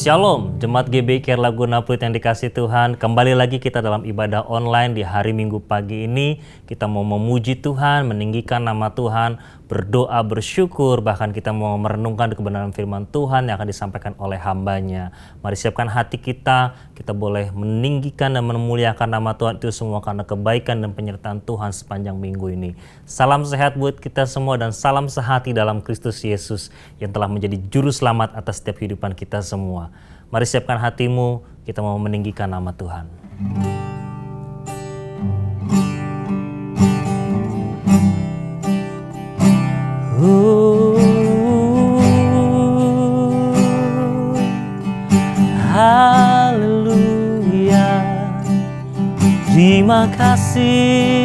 Shalom, Jemaat GBI Laguna Pluit yang dikasih Tuhan. Kembali lagi kita dalam ibadah online di hari Minggu pagi ini. Kita mau memuji Tuhan, meninggikan nama Tuhan, berdoa, bersyukur, bahkan kita mau merenungkan kebenaran firman Tuhan yang akan disampaikan oleh hamba-Nya. Mari siapkan hati kita boleh meninggikan dan memuliakan nama Tuhan itu semua karena kebaikan dan penyertaan Tuhan sepanjang minggu ini. Salam sehat buat kita semua dan salam sehati dalam Kristus Yesus yang telah menjadi juru selamat atas setiap kehidupan kita semua. Mari siapkan hatimu, kita mau meninggikan nama Tuhan. Haleluya, terima kasih.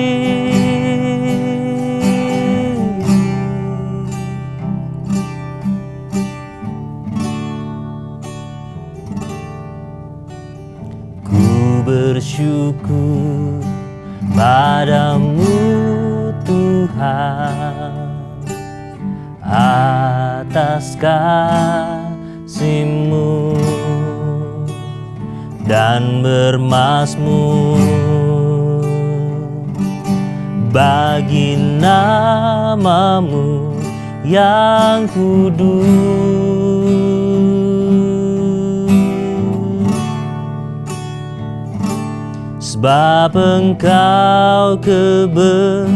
Bersyukur padamu Tuhan atas kasih-Mu dan bermazmur bagi nama-Mu yang kudus. Sebab Engkau kebenaranku,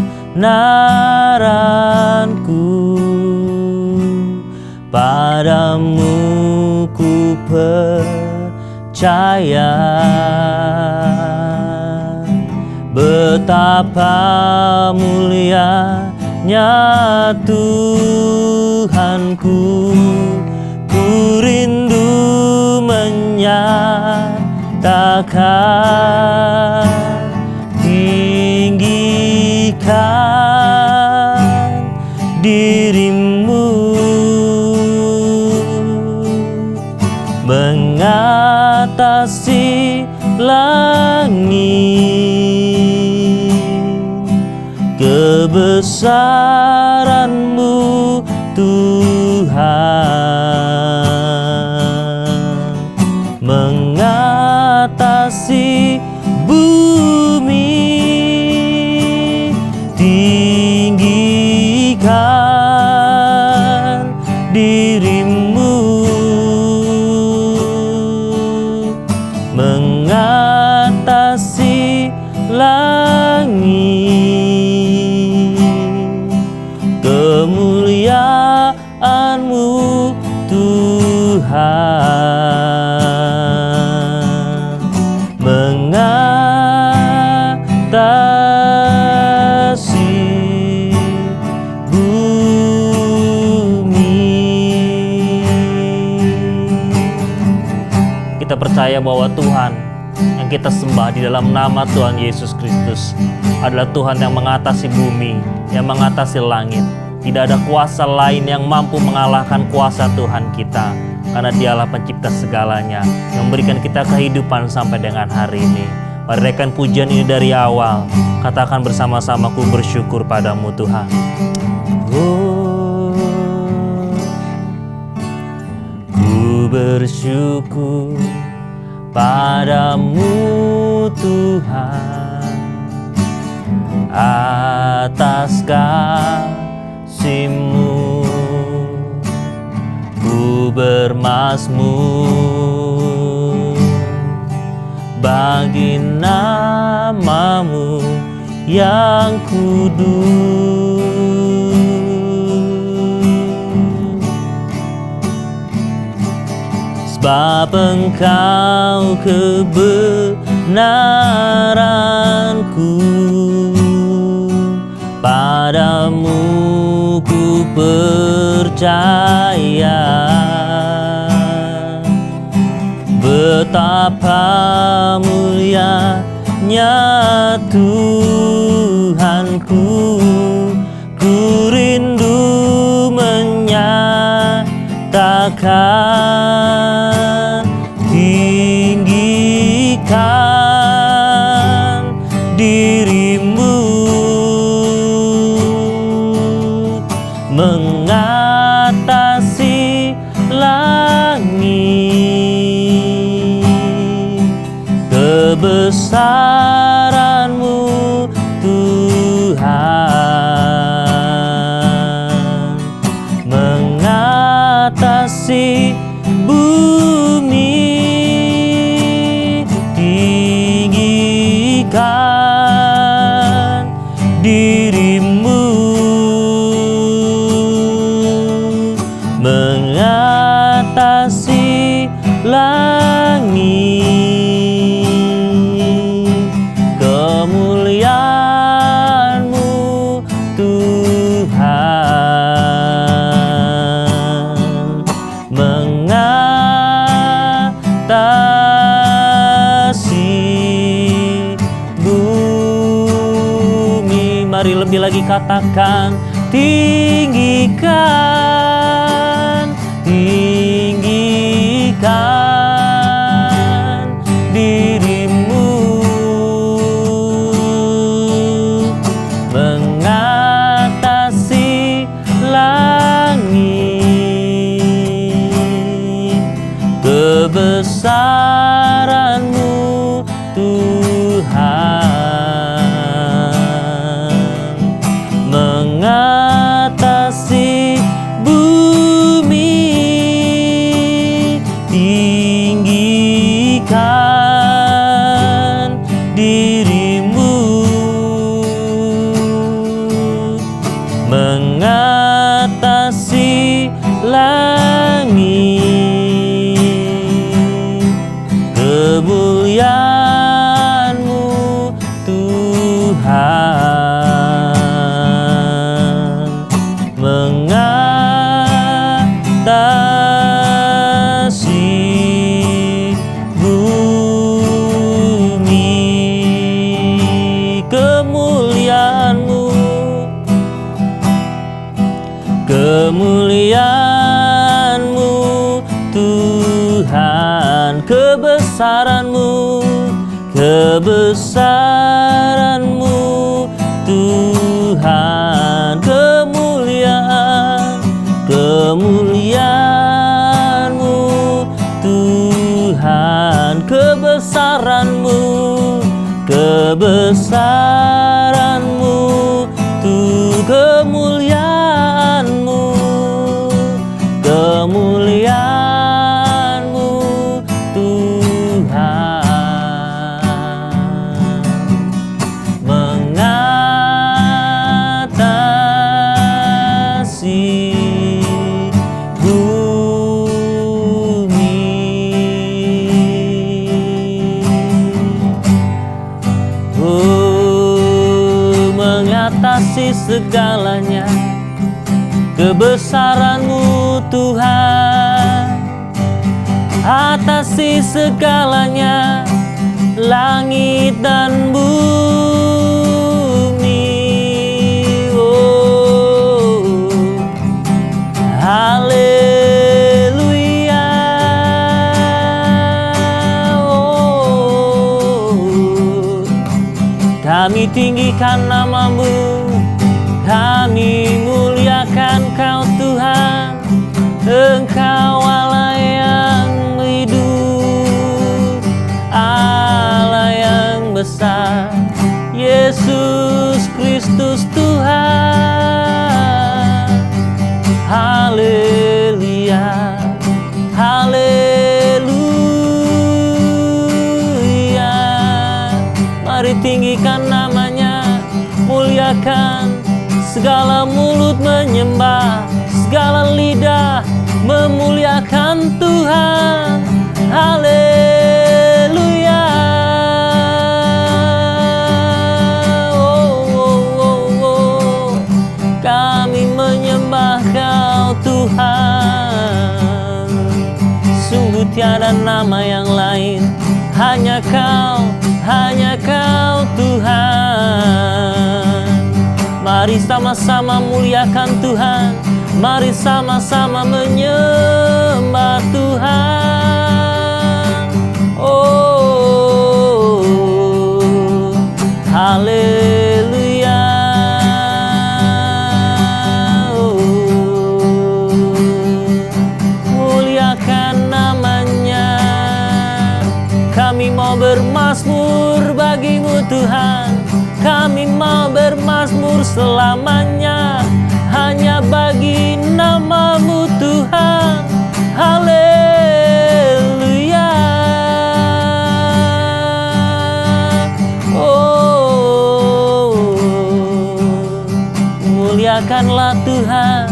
padamu ku percaya. Betapa mulianya Tuhanku, ku rindu menyatakan, tinggikan diri-Mu mengatasi langit, kebesaran-Mu Tuhan mengatasi bumi. Tinggikan diri-Mu mengatasi langit, kemuliaan-Mu Tuhan mengatasi bumi. Kita percaya bahwa Tuhan yang kita sembah di dalam nama Tuhan Yesus Kristus adalah Tuhan yang mengatasi bumi, yang mengatasi langit. Tidak ada kuasa lain yang mampu mengalahkan kuasa Tuhan kita, karena Dialah pencipta segalanya yang memberikan kita kehidupan sampai dengan hari ini. Mari rekan pujian ini dari awal, katakan bersama-sama, ku bersyukur padamu Tuhan. Ku bersyukur padamu Tuhan atas kasih-Mu, ku bermazmur bagi nama-Mu yang kudus. Sebab Engkau kebenaranku, padamu ku percaya. Betapa mulianya Tuhanku, ku rindu menyatakan, tinggikan diri-Mu mengatasi langit, kebesaran-Mu Tuhan, mengatasi bumi, tinggikan diri-Mu, mengatasi langit, kemuliaan-Mu Tuhan, mengatasi bumi. Mari lebih lagi katakan, tinggikan, tinggikan diri-Mu, mengatasi langit, kebesaran-Mu Tuhan, mengatasi bumi, tinggikan diri-Mu, mengatasi langit, kemuliaan-Mu Tuhan, mengatasi bumi, kemuliaan-Mu, kemuliaan-Mu Tuhan, kebesaran-Mu, kebesaran-Mu Tuhan, kemuliaan, kemuliaan-Mu Tuhan, kebesaran-Mu, kebesaran-Mu kemuliaan-Mu, kemuliaan-Mu Tuhan, mengatasi bumi, mengatasi segalanya, kebesaran-Mu Tuhan, atasi segalanya, langit dan bumi. Oh, haleluya. Oh, kami tinggikan nama-Mu, kami muliakan Kau Tuhan, Engkau Allah yang hidup, Allah yang besar, Yesus Kristus Tuhan. Haleluya, haleluya. Mari tinggikan namanya, muliakan, segala mulut menyembah, segala lidah memuliakan Tuhan. Haleluya. Oh, oh, oh, oh. Kami menyembah Kau Tuhan. Sungguh tiada nama yang lain, hanya Kau Tuhan. Mari sama-sama muliakan Tuhan, mari sama-sama menyembah Tuhan. Oh, haleluya. Oh, muliakan namanya. Kami mau bermazmur selamanya, hanya bagi nama-Mu Tuhan. Haleluya. Oh, muliakanlah Tuhan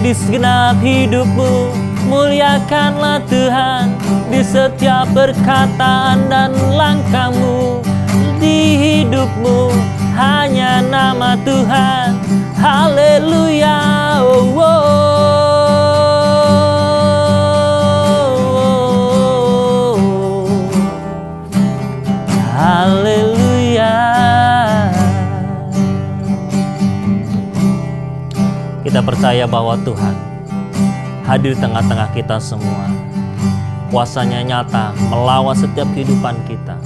di segenap hidupmu, muliakanlah Tuhan di setiap perkataan dan langkahmu. Di hidupmu hanya nama Tuhan. Haleluya. Oh, oh, oh. Haleluya. Kita percaya bahwa Tuhan hadir di tengah-tengah kita semua. Kuasanya nyata melawan setiap kehidupan kita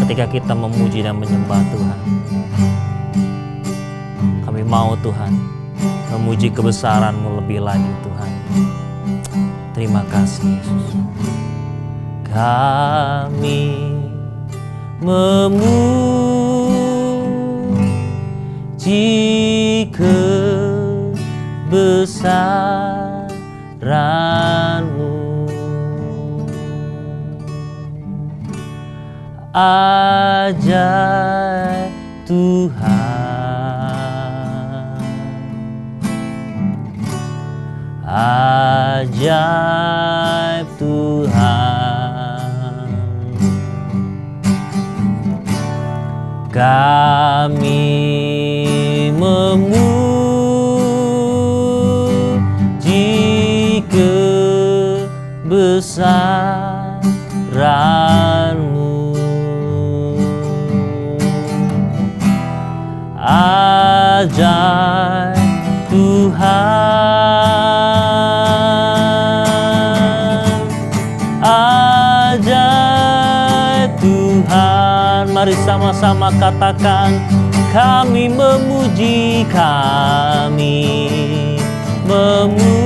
ketika kita memuji dan menyembah Tuhan. Kami mau Tuhan memuji kebesaran-Mu lebih lagi Tuhan. Terima kasih Yesus. Kami memuji kebesaran-Mu. Ajaib Tuhan, ajaib Tuhan. Kami memuji kebesaran-Mu. Ajaib Tuhan, ajaib Tuhan. Mari sama-sama katakan, kami memuji, kami memuji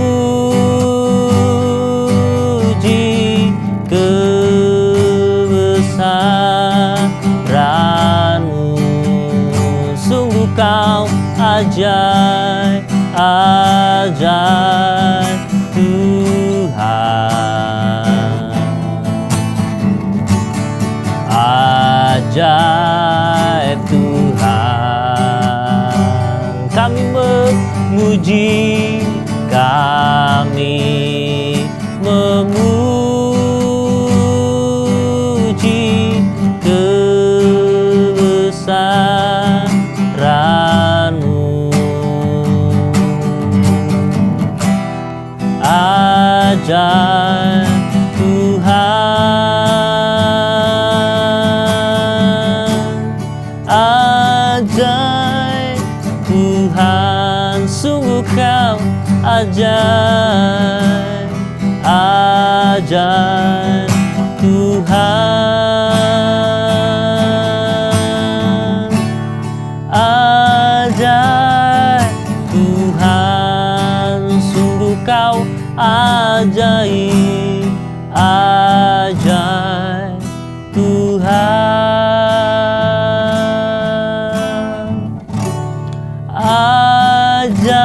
kebesaran-Mu. Sungguh Kau ajaib, ajaib Tuhan, ajaib Tuhan. Kami memuji, kami memuji kebesaran-Mu. Ajaib Tuhan, ajaib Tuhan. Sungguh Kau ajaib, ajaib Tuhan, ajaib Tuhan. Sungguh Kau ajaib, ajaib Tuhan, ajaib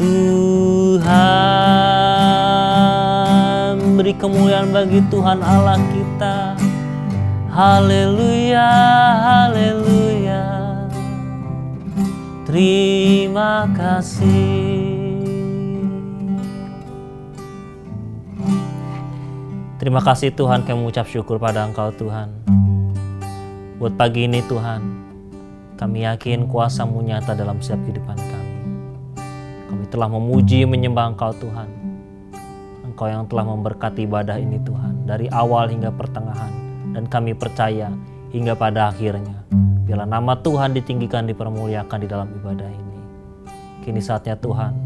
Tuhan. Beri kemuliaan bagi Tuhan Allah kita. Haleluya, haleluya. Terima kasih. Terima kasih Tuhan, kami mengucap syukur pada Engkau Tuhan. Buat pagi ini Tuhan, kami yakin kuasa-Mu nyata dalam setiap kehidupan kami. Kami telah memuji menyembah Engkau Tuhan. Engkau yang telah memberkati ibadah ini Tuhan, dari awal hingga pertengahan. Dan kami percaya hingga pada akhirnya, biarlah nama Tuhan ditinggikan, dipermuliakan di dalam ibadah ini. Kini saatnya Tuhan,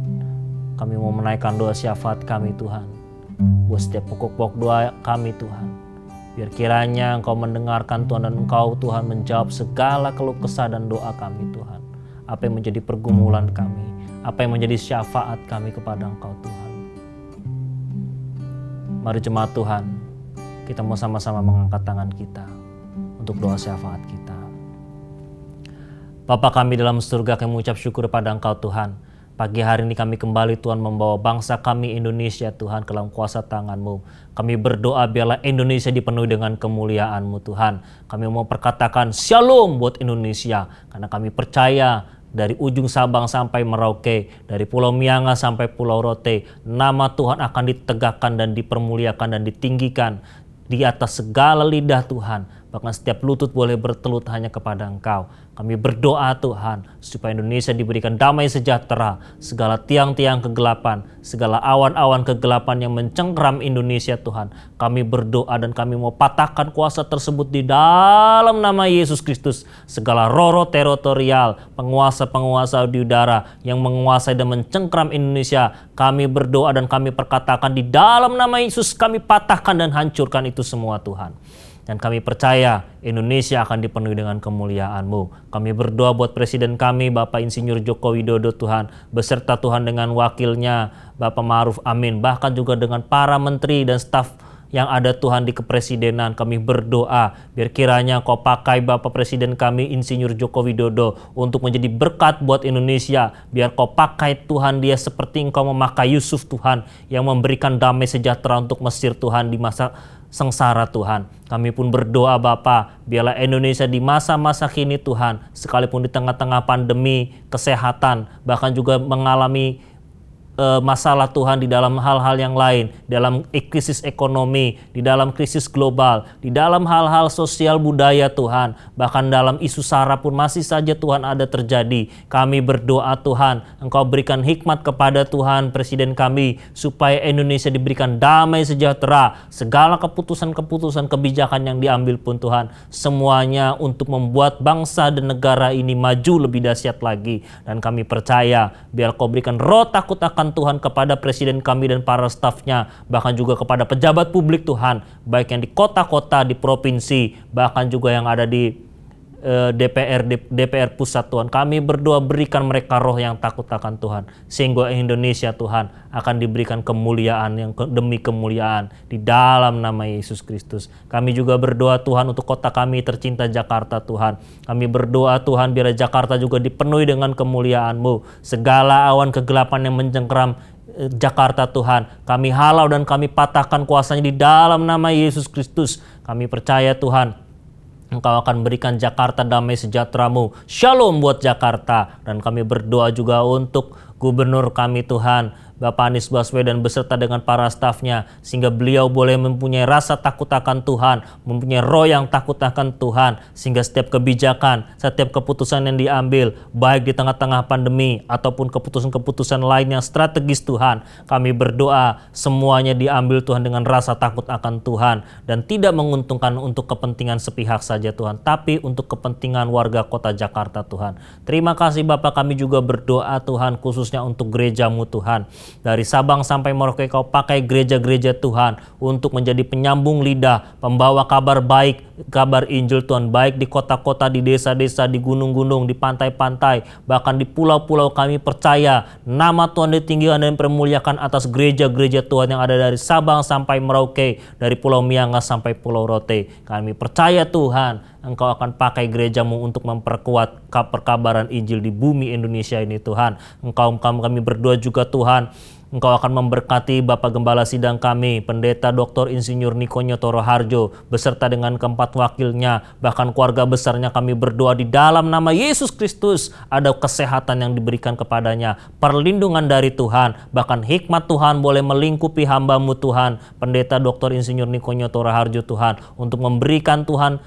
kami mau menaikkan doa syafaat kami Tuhan. Buat setiap pokok-pokok doa kami Tuhan, biar kiranya Engkau mendengarkan Tuhan, dan Engkau Tuhan menjawab segala keluh kesah dan doa kami Tuhan. Apa yang menjadi pergumulan kami, apa yang menjadi syafaat kami kepada Engkau Tuhan. Mari jemaat Tuhan, kita mau sama-sama mengangkat tangan kita untuk doa syafaat kita. Bapa kami dalam surga, kami mengucap syukur kepada Engkau Tuhan. Pagi hari ini kami kembali Tuhan membawa bangsa kami Indonesia Tuhan ke dalam kuasa tangan-Mu. Kami berdoa biarlah Indonesia dipenuhi dengan kemuliaan-Mu Tuhan. Kami mau perkatakan shalom buat Indonesia. Karena kami percaya dari ujung Sabang sampai Merauke, dari Pulau Mianga sampai Pulau Rote, nama Tuhan akan ditegakkan dan dipermuliakan dan ditinggikan di atas segala lidah Tuhan. Bahkan setiap lutut boleh bertelut hanya kepada Engkau. Kami berdoa Tuhan supaya Indonesia diberikan damai sejahtera. Segala tiang-tiang kegelapan, segala awan-awan kegelapan yang mencengkeram Indonesia Tuhan. Kami berdoa dan kami mau patahkan kuasa tersebut di dalam nama Yesus Kristus. Segala roh-roh teritorial, penguasa-penguasa di udara yang menguasai dan mencengkeram Indonesia. Kami berdoa dan kami perkatakan di dalam nama Yesus kami patahkan dan hancurkan itu semua Tuhan. Dan kami percaya Indonesia akan dipenuhi dengan kemuliaan-Mu. Kami berdoa buat Presiden kami, Bapak Insinyur Joko Widodo Tuhan, beserta Tuhan dengan wakilnya, Bapak Ma'ruf Amin, bahkan juga dengan para menteri dan staf yang ada Tuhan di kepresidenan. Kami berdoa biar kiranya Kau pakai Bapak Presiden kami Insinyur Joko Widodo untuk menjadi berkat buat Indonesia. Biar Kau pakai Tuhan dia seperti Engkau memakai Yusuf Tuhan yang memberikan damai sejahtera untuk Mesir Tuhan di masa sengsara Tuhan. Kami pun berdoa Bapa, biarlah Indonesia di masa-masa kini Tuhan, sekalipun di tengah-tengah pandemi kesehatan, bahkan juga mengalami masalah Tuhan di dalam hal-hal yang lain, dalam krisis ekonomi, di dalam krisis global, di dalam hal-hal sosial budaya Tuhan, bahkan dalam isu SARA pun masih saja Tuhan ada terjadi. Kami berdoa Tuhan, Engkau berikan hikmat kepada Tuhan Presiden kami, supaya Indonesia diberikan damai sejahtera. Segala keputusan-keputusan kebijakan yang diambil pun Tuhan, semuanya untuk membuat bangsa dan negara ini maju lebih dahsyat lagi. Dan kami percaya, biar Kau berikan roh takut akan Tuhan kepada Presiden kami dan para stafnya, bahkan juga kepada pejabat publik Tuhan, baik yang di kota-kota, di provinsi, bahkan juga yang ada di DPR pusat Tuhan. Kami berdoa berikan mereka roh yang takut akan Tuhan, sehingga Indonesia Tuhan akan diberikan kemuliaan yang demi kemuliaan di dalam nama Yesus Kristus. Kami juga berdoa Tuhan untuk kota kami tercinta Jakarta Tuhan. Kami berdoa Tuhan biar Jakarta juga dipenuhi dengan kemuliaan-Mu. Segala awan kegelapan yang mencengkeram Jakarta Tuhan, kami halau dan kami patahkan kuasanya di dalam nama Yesus Kristus. Kami percaya Tuhan, Engkau akan berikan Jakarta damai sejahtera-Mu. Shalom buat Jakarta. Dan kami berdoa juga untuk Gubernur kami Tuhan, Bapak Anies Baswedan beserta dengan para stafnya, sehingga beliau boleh mempunyai rasa takut akan Tuhan, mempunyai roh yang takut akan Tuhan, sehingga setiap kebijakan, setiap keputusan yang diambil, baik di tengah-tengah pandemi ataupun keputusan-keputusan lain yang strategis Tuhan, kami berdoa semuanya diambil Tuhan dengan rasa takut akan Tuhan, dan tidak menguntungkan untuk kepentingan sepihak saja Tuhan, tapi untuk kepentingan warga kota Jakarta Tuhan. Terima kasih Bapak, kami juga berdoa Tuhan khususnya untuk gereja-Mu Tuhan. Dari Sabang sampai Merauke Kau pakai gereja-gereja Tuhan untuk menjadi penyambung lidah, pembawa kabar baik, kabar Injil Tuhan, baik di kota-kota, di desa-desa, di gunung-gunung, di pantai-pantai, bahkan di pulau-pulau. Kami percaya nama Tuhan ditinggikan dan dipermuliakan atas gereja-gereja Tuhan yang ada dari Sabang sampai Merauke, dari Pulau Mianga sampai Pulau Rote. Kami percaya Tuhan, Engkau akan pakai gereja-Mu untuk memperkuat perkabaran Injil di bumi Indonesia ini Tuhan. Kami berdoa juga Tuhan, Engkau akan memberkati Bapak Gembala Sidang kami, Pendeta Dr. Insinyur Nikonyo Toroharjo, beserta dengan keempat wakilnya, bahkan keluarga besarnya. Kami berdoa di dalam nama Yesus Kristus, ada kesehatan yang diberikan kepadanya, perlindungan dari Tuhan, bahkan hikmat Tuhan boleh melingkupi hamba-Mu Tuhan, Pendeta Dr. Insinyur Nikonyo Toroharjo Tuhan, untuk memberikan Tuhan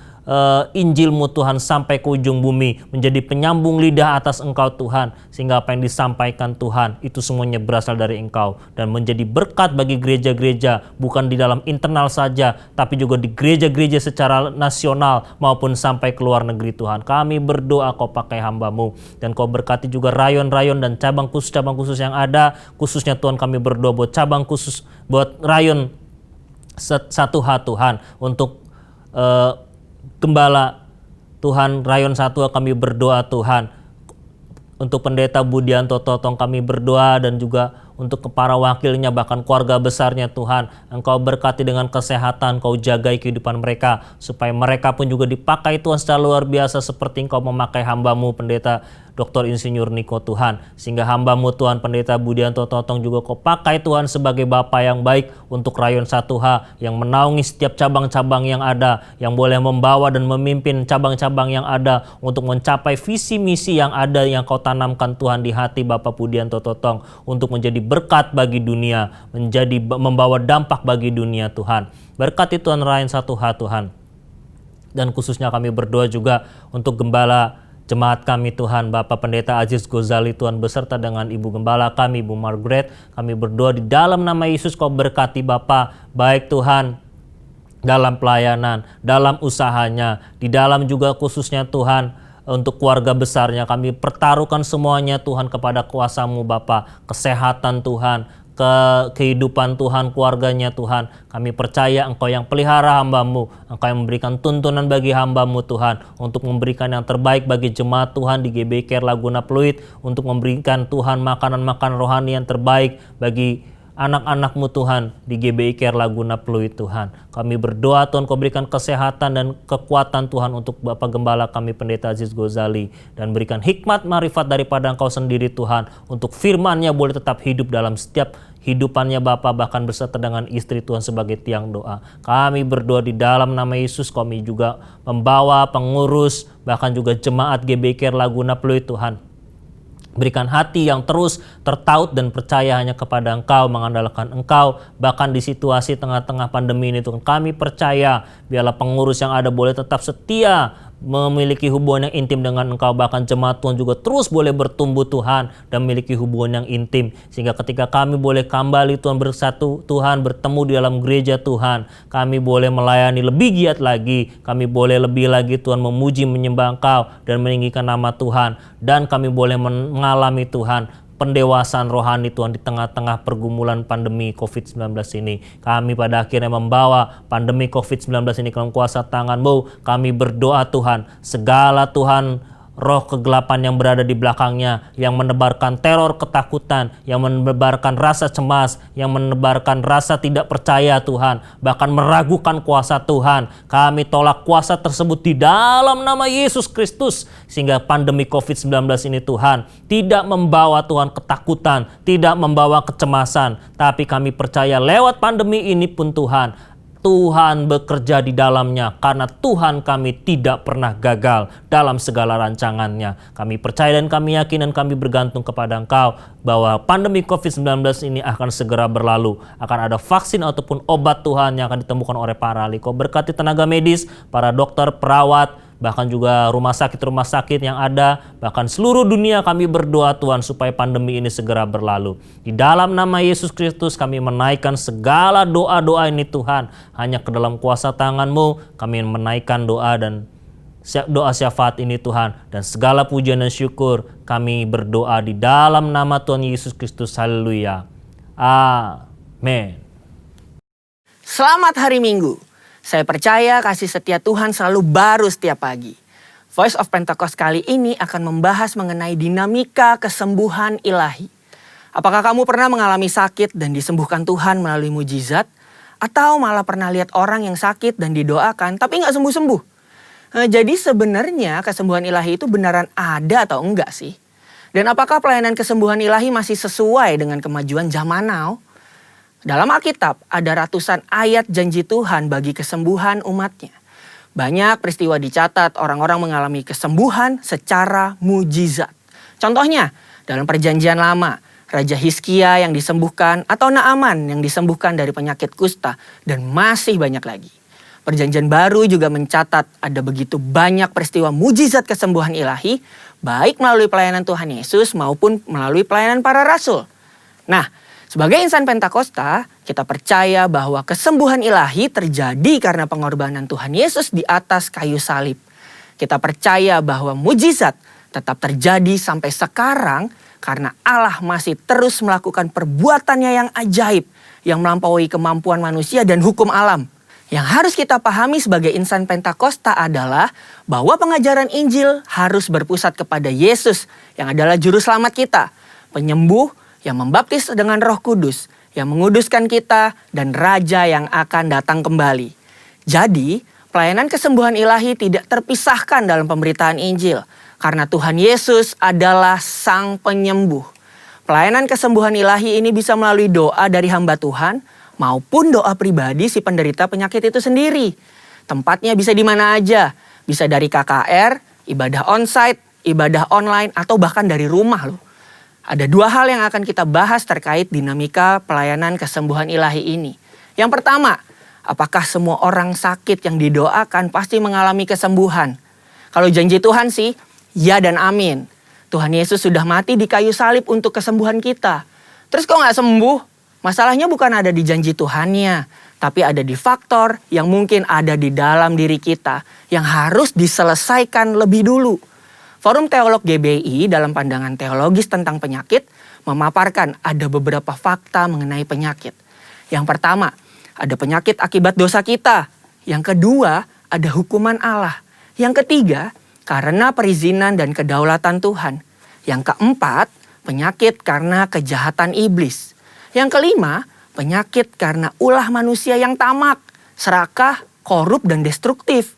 Injil-Mu Tuhan sampai ke ujung bumi, menjadi penyambung lidah atas Engkau Tuhan, sehingga apa yang disampaikan Tuhan itu semuanya berasal dari Engkau dan menjadi berkat bagi gereja-gereja, bukan di dalam internal saja, tapi juga di gereja-gereja secara nasional maupun sampai ke luar negeri Tuhan. Kami berdoa Kau pakai hamba-Mu dan Kau berkati juga rayon-rayon dan cabang khusus yang ada, khususnya Tuhan kami berdoa buat cabang khusus, buat rayon Satu H Tuhan, untuk Gembala Tuhan Rayon 1 kami berdoa Tuhan, untuk Pendeta Budianto Totong kami berdoa, dan juga untuk para wakilnya, bahkan keluarga besarnya Tuhan. Engkau berkati dengan kesehatan, Engkau jagai kehidupan mereka, supaya mereka pun juga dipakai Tuhan secara luar biasa seperti Engkau memakai hamba-Mu Pendeta Dr. Insinyur Niko Tuhan. Sehingga hamba-Mu Tuhan Pendeta Budianto Totong juga Kau pakai Tuhan sebagai Bapa yang baik untuk Rayon 1H, yang menaungi setiap cabang-cabang yang ada, yang boleh membawa dan memimpin cabang-cabang yang ada untuk mencapai visi misi yang ada yang Kau tanamkan Tuhan di hati Bapak Budianto Totong untuk menjadi berkat bagi dunia, membawa dampak bagi dunia Tuhan. Berkati Tuhan Rayon 1H Tuhan. Dan khususnya kami berdoa juga untuk Gembala Jemaat kami Tuhan, Bapak Pendeta Aziz Gozali Tuhan, beserta dengan Ibu Gembala kami, Ibu Margaret. Kami berdoa di dalam nama Yesus Kau berkati Bapak, baik Tuhan dalam pelayanan, dalam usahanya, di dalam juga khususnya Tuhan untuk keluarga besarnya. Kami pertaruhkan semuanya Tuhan kepada kuasa-Mu Bapa, kesehatan Tuhan, kehidupan Tuhan, keluarganya Tuhan. Kami percaya Engkau yang pelihara hamba-Mu, Engkau yang memberikan tuntunan bagi hamba-Mu Tuhan, untuk memberikan yang terbaik bagi jemaat Tuhan di GBI Care Laguna Pluit, untuk memberikan Tuhan makanan-makanan rohani yang terbaik bagi anak-anak-Mu Tuhan di GBI Care Laguna Pluit Tuhan. Kami berdoa Tuhan Kau berikan kesehatan dan kekuatan Tuhan untuk Bapak Gembala kami Pendeta Aziz Gozali, dan berikan hikmat marifat daripada Engkau sendiri Tuhan, untuk firman-Nya boleh tetap hidup dalam setiap hidupannya Bapa, bahkan beserta dengan istri Tuhan sebagai tiang doa. Kami berdoa di dalam nama Yesus. Kami juga membawa pengurus bahkan juga jemaat GBI Care Laguna Pluit Tuhan. Berikan hati yang terus tertaut dan percaya hanya kepada Engkau, mengandalkan Engkau, bahkan di situasi tengah-tengah pandemi ini Tuhan. Kami percaya biarlah pengurus yang ada boleh tetap setia, memiliki hubungan yang intim dengan Engkau, bahkan jemaat Tuhan juga terus boleh bertumbuh Tuhan dan memiliki hubungan yang intim, sehingga ketika kami boleh kembali Tuhan bersatu Tuhan, bertemu di dalam gereja Tuhan, kami boleh melayani lebih giat lagi, kami boleh lebih lagi Tuhan memuji menyembah Engkau dan meninggikan nama Tuhan, dan kami boleh mengalami Tuhan pendewasaan rohani Tuhan di tengah-tengah pergumulan pandemi COVID-19 ini. Kami pada akhirnya membawa pandemi COVID-19 ini ke dalam kuasa tangan-Mu. Kami berdoa Tuhan, segala Tuhan roh kegelapan yang berada di belakangnya, yang menebarkan teror ketakutan, yang menebarkan rasa cemas, yang menebarkan rasa tidak percaya Tuhan, bahkan meragukan kuasa Tuhan. Kami tolak kuasa tersebut di dalam nama Yesus Kristus, sehingga pandemi COVID-19 ini Tuhan tidak membawa Tuhan ketakutan, tidak membawa kecemasan, tapi kami percaya lewat pandemi ini pun Tuhan bekerja di dalamnya, karena Tuhan kami tidak pernah gagal dalam segala rancangannya. Kami percaya dan kami yakin dan kami bergantung kepada Engkau bahwa pandemi COVID-19 ini akan segera berlalu. Akan ada vaksin ataupun obat Tuhan yang akan ditemukan oleh para ahli. Kau berkati tenaga medis, para dokter, perawat, bahkan juga rumah sakit yang ada, bahkan seluruh dunia. Kami berdoa Tuhan supaya pandemi ini segera berlalu. Di dalam nama Yesus Kristus kami menaikkan segala doa-doa ini Tuhan, hanya ke dalam kuasa tangan-Mu kami menaikkan doa dan doa syafaat ini Tuhan, dan segala pujian dan syukur kami berdoa di dalam nama Tuhan Yesus Kristus. Haleluya. Amin. Selamat hari Minggu. Saya percaya kasih setia Tuhan selalu baru setiap pagi. Voice of Pentecost kali ini akan membahas mengenai dinamika kesembuhan ilahi. Apakah kamu pernah mengalami sakit dan disembuhkan Tuhan melalui mujizat? Atau malah pernah lihat orang yang sakit dan didoakan tapi nggak sembuh-sembuh? Jadi sebenarnya kesembuhan ilahi itu beneran ada atau enggak sih? Dan apakah pelayanan kesembuhan ilahi masih sesuai dengan kemajuan zaman now? Dalam Alkitab ada ratusan ayat janji Tuhan bagi kesembuhan umatnya. Banyak peristiwa dicatat orang-orang mengalami kesembuhan secara mujizat. Contohnya dalam Perjanjian Lama, Raja Hizkia yang disembuhkan atau Naaman yang disembuhkan dari penyakit kusta, dan masih banyak lagi. Perjanjian Baru juga mencatat ada begitu banyak peristiwa mujizat kesembuhan ilahi, baik melalui pelayanan Tuhan Yesus maupun melalui pelayanan para rasul. Nah, sebagai insan Pentakosta, kita percaya bahwa kesembuhan ilahi terjadi karena pengorbanan Tuhan Yesus di atas kayu salib. Kita percaya bahwa mujizat tetap terjadi sampai sekarang karena Allah masih terus melakukan perbuatannya yang ajaib, yang melampaui kemampuan manusia dan hukum alam. Yang harus kita pahami sebagai insan Pentakosta adalah bahwa pengajaran Injil harus berpusat kepada Yesus yang adalah juru selamat kita, penyembuh yang membaptis dengan Roh Kudus, yang menguduskan kita, dan Raja yang akan datang kembali. Jadi, pelayanan kesembuhan ilahi tidak terpisahkan dalam pemberitaan Injil, karena Tuhan Yesus adalah Sang Penyembuh. Pelayanan kesembuhan ilahi ini bisa melalui doa dari hamba Tuhan, maupun doa pribadi si penderita penyakit itu sendiri. Tempatnya bisa di mana aja, bisa dari KKR, ibadah onsite, ibadah online, atau bahkan dari rumah loh. Ada dua hal yang akan kita bahas terkait dinamika pelayanan kesembuhan ilahi ini. Yang pertama, apakah semua orang sakit yang didoakan pasti mengalami kesembuhan? Kalau janji Tuhan sih, ya dan amin. Tuhan Yesus sudah mati di kayu salib untuk kesembuhan kita. Terus kok nggak sembuh? Masalahnya bukan ada di janji Tuhannya, tapi ada di faktor yang mungkin ada di dalam diri kita yang harus diselesaikan lebih dulu. Forum Teolog GBI dalam pandangan teologis tentang penyakit memaparkan ada beberapa fakta mengenai penyakit. Yang pertama, ada penyakit akibat dosa kita. Yang kedua, ada hukuman Allah. Yang ketiga, karena perizinan dan kedaulatan Tuhan. Yang keempat, penyakit karena kejahatan iblis. Yang kelima, penyakit karena ulah manusia yang tamak, serakah, korup, dan destruktif.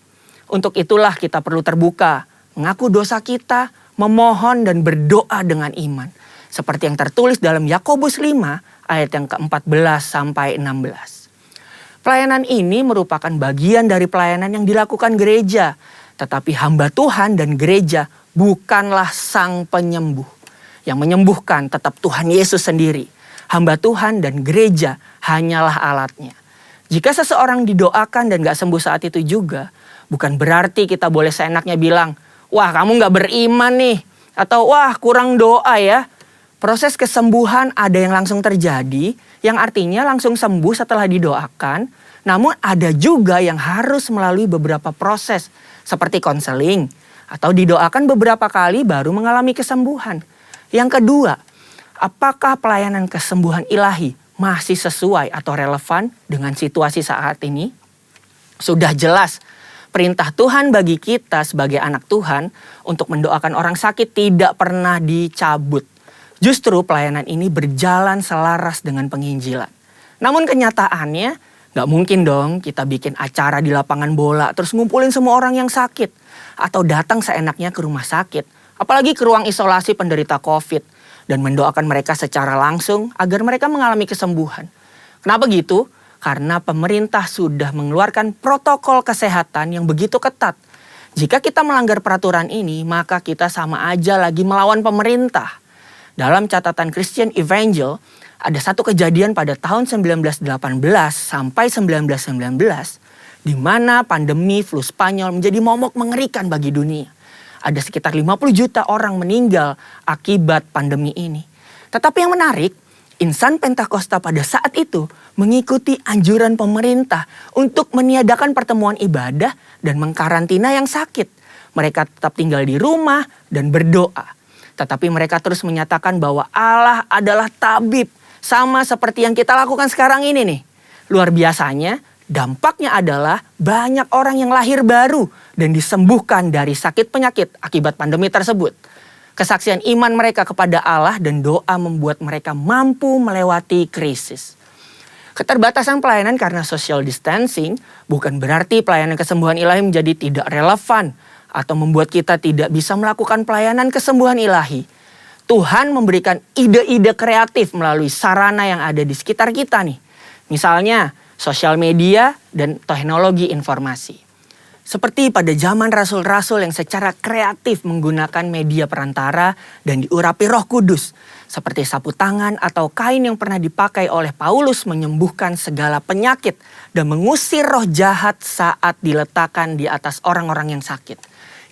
Untuk itulah kita perlu terbuka, mengaku dosa kita, memohon dan berdoa dengan iman. Seperti yang tertulis dalam Yakobus 5 ayat yang ke-14 sampai 16. Pelayanan ini merupakan bagian dari pelayanan yang dilakukan gereja. Tetapi hamba Tuhan dan gereja bukanlah Sang Penyembuh. Yang menyembuhkan tetap Tuhan Yesus sendiri. Hamba Tuhan dan gereja hanyalah alatnya. Jika seseorang didoakan dan gak sembuh saat itu juga, bukan berarti kita boleh seenaknya bilang, wah kamu gak beriman nih. Atau wah kurang doa ya. Proses kesembuhan ada yang langsung terjadi, yang artinya langsung sembuh setelah didoakan. Namun ada juga yang harus melalui beberapa proses, seperti konseling, atau didoakan beberapa kali baru mengalami kesembuhan. Yang kedua, apakah pelayanan kesembuhan ilahi masih sesuai atau relevan dengan situasi saat ini? Sudah jelas, perintah Tuhan bagi kita sebagai anak Tuhan untuk mendoakan orang sakit tidak pernah dicabut. Justru pelayanan ini berjalan selaras dengan penginjilan. Namun kenyataannya gak mungkin dong kita bikin acara di lapangan bola terus ngumpulin semua orang yang sakit. Atau datang seenaknya ke rumah sakit. Apalagi ke ruang isolasi penderita COVID. Dan mendoakan mereka secara langsung agar mereka mengalami kesembuhan. Kenapa gitu? Karena pemerintah sudah mengeluarkan protokol kesehatan yang begitu ketat. Jika kita melanggar peraturan ini, maka kita sama aja lagi melawan pemerintah. Dalam catatan Christian Evangel, ada satu kejadian pada tahun 1918 sampai 1919, di mana pandemi flu Spanyol menjadi momok mengerikan bagi dunia. Ada sekitar 50 juta orang meninggal akibat pandemi ini. Tetapi yang menarik, insan Pentakosta pada saat itu mengikuti anjuran pemerintah untuk meniadakan pertemuan ibadah dan mengkarantina yang sakit. Mereka tetap tinggal di rumah dan berdoa. Tetapi mereka terus menyatakan bahwa Allah adalah tabib. Sama seperti yang kita lakukan sekarang ini nih. Luar biasanya, dampaknya adalah banyak orang yang lahir baru dan disembuhkan dari sakit penyakit akibat pandemi tersebut. Kesaksian iman mereka kepada Allah dan doa membuat mereka mampu melewati krisis. Keterbatasan pelayanan karena social distancing bukan berarti pelayanan kesembuhan ilahi menjadi tidak relevan atau membuat kita tidak bisa melakukan pelayanan kesembuhan ilahi. Tuhan memberikan ide-ide kreatif melalui sarana yang ada di sekitar kita nih. Misalnya sosial media dan teknologi informasi. Seperti pada zaman rasul-rasul yang secara kreatif menggunakan media perantara dan diurapi Roh Kudus. Seperti sapu tangan atau kain yang pernah dipakai oleh Paulus menyembuhkan segala penyakit dan mengusir roh jahat saat diletakkan di atas orang-orang yang sakit.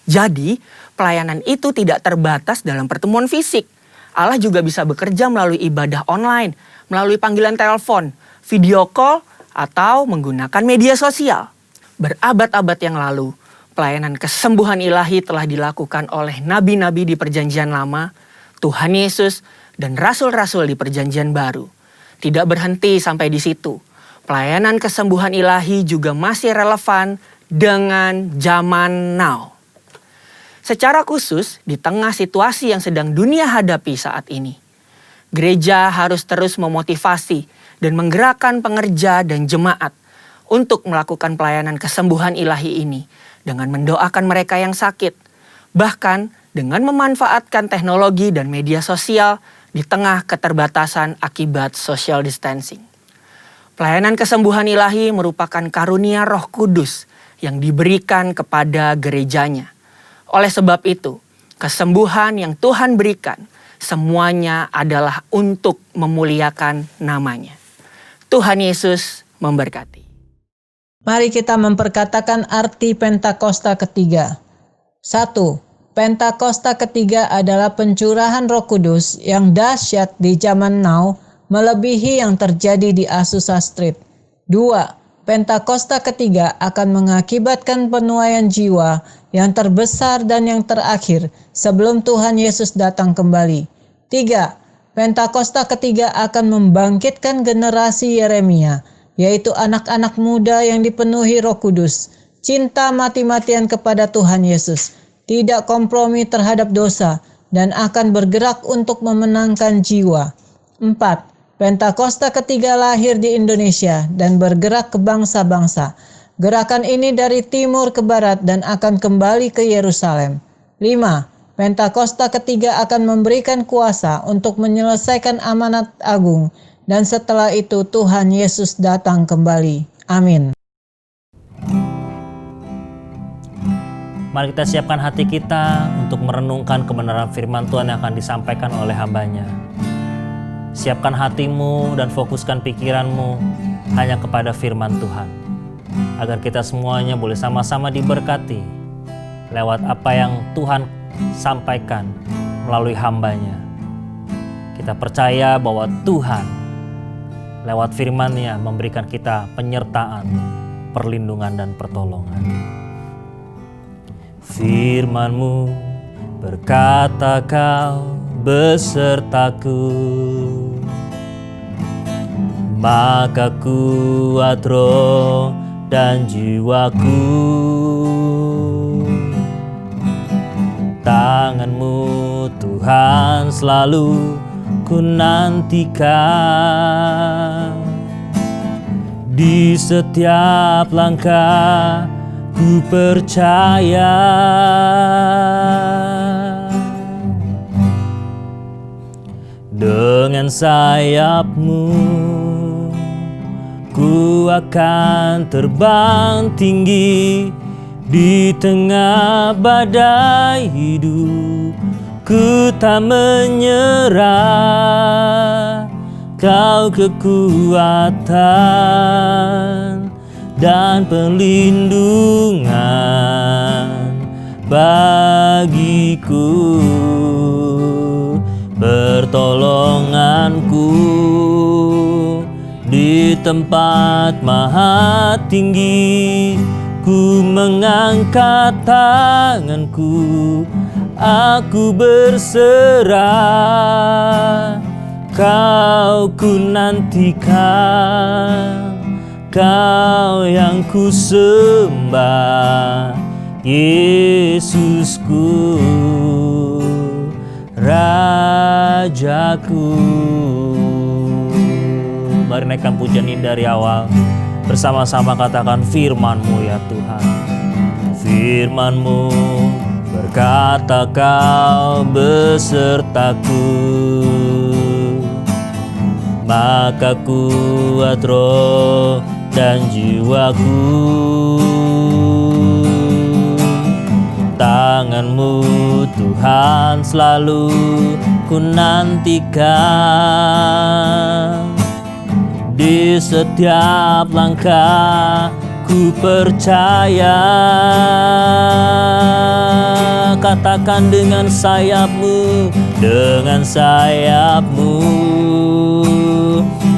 Jadi, pelayanan itu tidak terbatas dalam pertemuan fisik. Allah juga bisa bekerja melalui ibadah online, melalui panggilan telepon, video call, atau menggunakan media sosial. Berabad-abad yang lalu, pelayanan kesembuhan ilahi telah dilakukan oleh nabi-nabi di Perjanjian Lama, Tuhan Yesus, dan rasul-rasul di Perjanjian Baru. Tidak berhenti sampai di situ. Pelayanan kesembuhan ilahi juga masih relevan dengan zaman now. Secara khusus di tengah situasi yang sedang dunia hadapi saat ini. gereja harus terus memotivasi dan menggerakkan pengerja dan jemaat untuk melakukan pelayanan kesembuhan ilahi ini dengan mendoakan mereka yang sakit, bahkan dengan memanfaatkan teknologi dan media sosial di tengah keterbatasan akibat social distancing. Pelayanan kesembuhan ilahi merupakan karunia Roh Kudus yang diberikan kepada gerejanya. Oleh sebab itu, kesembuhan yang Tuhan berikan semuanya adalah untuk memuliakan namanya. Tuhan Yesus memberkati. Mari kita memperkatakan arti Pentakosta ketiga. 1. Pentakosta ketiga adalah pencurahan Roh Kudus yang dahsyat di zaman now, melebihi yang terjadi di Azusa Street. 2. Pentakosta ketiga akan mengakibatkan penuaian jiwa yang terbesar dan yang terakhir sebelum Tuhan Yesus datang kembali. 3. Pentakosta ketiga akan membangkitkan generasi Yeremia, yaitu anak-anak muda yang dipenuhi Roh Kudus, cinta mati-matian kepada Tuhan Yesus, tidak kompromi terhadap dosa, dan akan bergerak untuk memenangkan jiwa. 4. Pentakosta ketiga lahir di Indonesia dan bergerak ke bangsa-bangsa. Gerakan ini dari timur ke barat dan akan kembali ke Yerusalem. 5. Pentakosta ketiga akan memberikan kuasa untuk menyelesaikan amanat agung, dan setelah itu Tuhan Yesus datang kembali. Amin. Mari kita siapkan hati kita untuk merenungkan kebenaran firman Tuhan yang akan disampaikan oleh hamba-Nya. Siapkan hatimu dan fokuskan pikiranmu hanya kepada firman Tuhan, agar kita semuanya boleh sama-sama diberkati lewat apa yang Tuhan sampaikan melalui hamba-Nya. Kita percaya bahwa Tuhan lewat firman-Nya memberikan kita penyertaan, perlindungan, dan pertolongan. Firman-Mu berkata, Kau besertaku, maka kuat roh dan jiwaku. Tangan-Mu Tuhan selalu ku nantikan, di setiap langkah ku percaya. Dengan sayap-Mu ku akan terbang tinggi di tengah badai hidup. Ku tak menyerah, Kau kekuatan dan perlindungan bagiku, pertolonganku di tempat maha tinggi. Ku mengangkat tanganku, aku berserah, Kau ku nantikan, Kau yang ku sembah, Yesusku, Rajaku. Mari naikkan pujian ini dari awal. Bersama-sama katakan firman-Mu ya Tuhan. Firman-Mu berkata, Kau besertaku, maka kuat roh dan jiwaku. Tangan-Mu Tuhan selalu ku nantikan, di setiap langkah ku percaya. Katakan dengan sayap-Mu, dengan sayap-Mu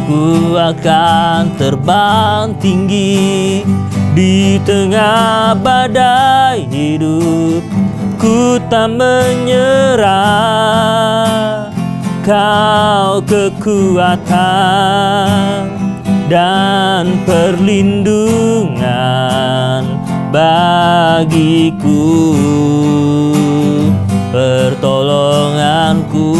ku akan terbang tinggi di tengah badai hidup. Ku tak menyerah, Kau kekuatan dan perlindungan bagiku, pertolonganku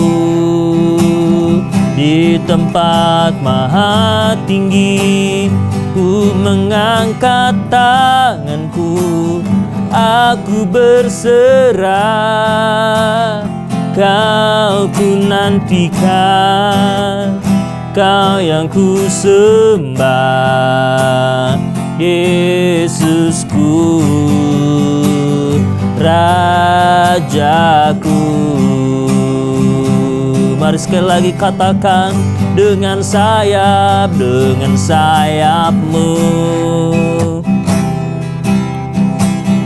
tempat maha tinggi, ku mengangkat tanganku, aku berserah. Kau ku nantikan, Kau yang ku sembah, Yesusku, Rajaku. Mari sekali lagi katakan, dengan sayap-Mu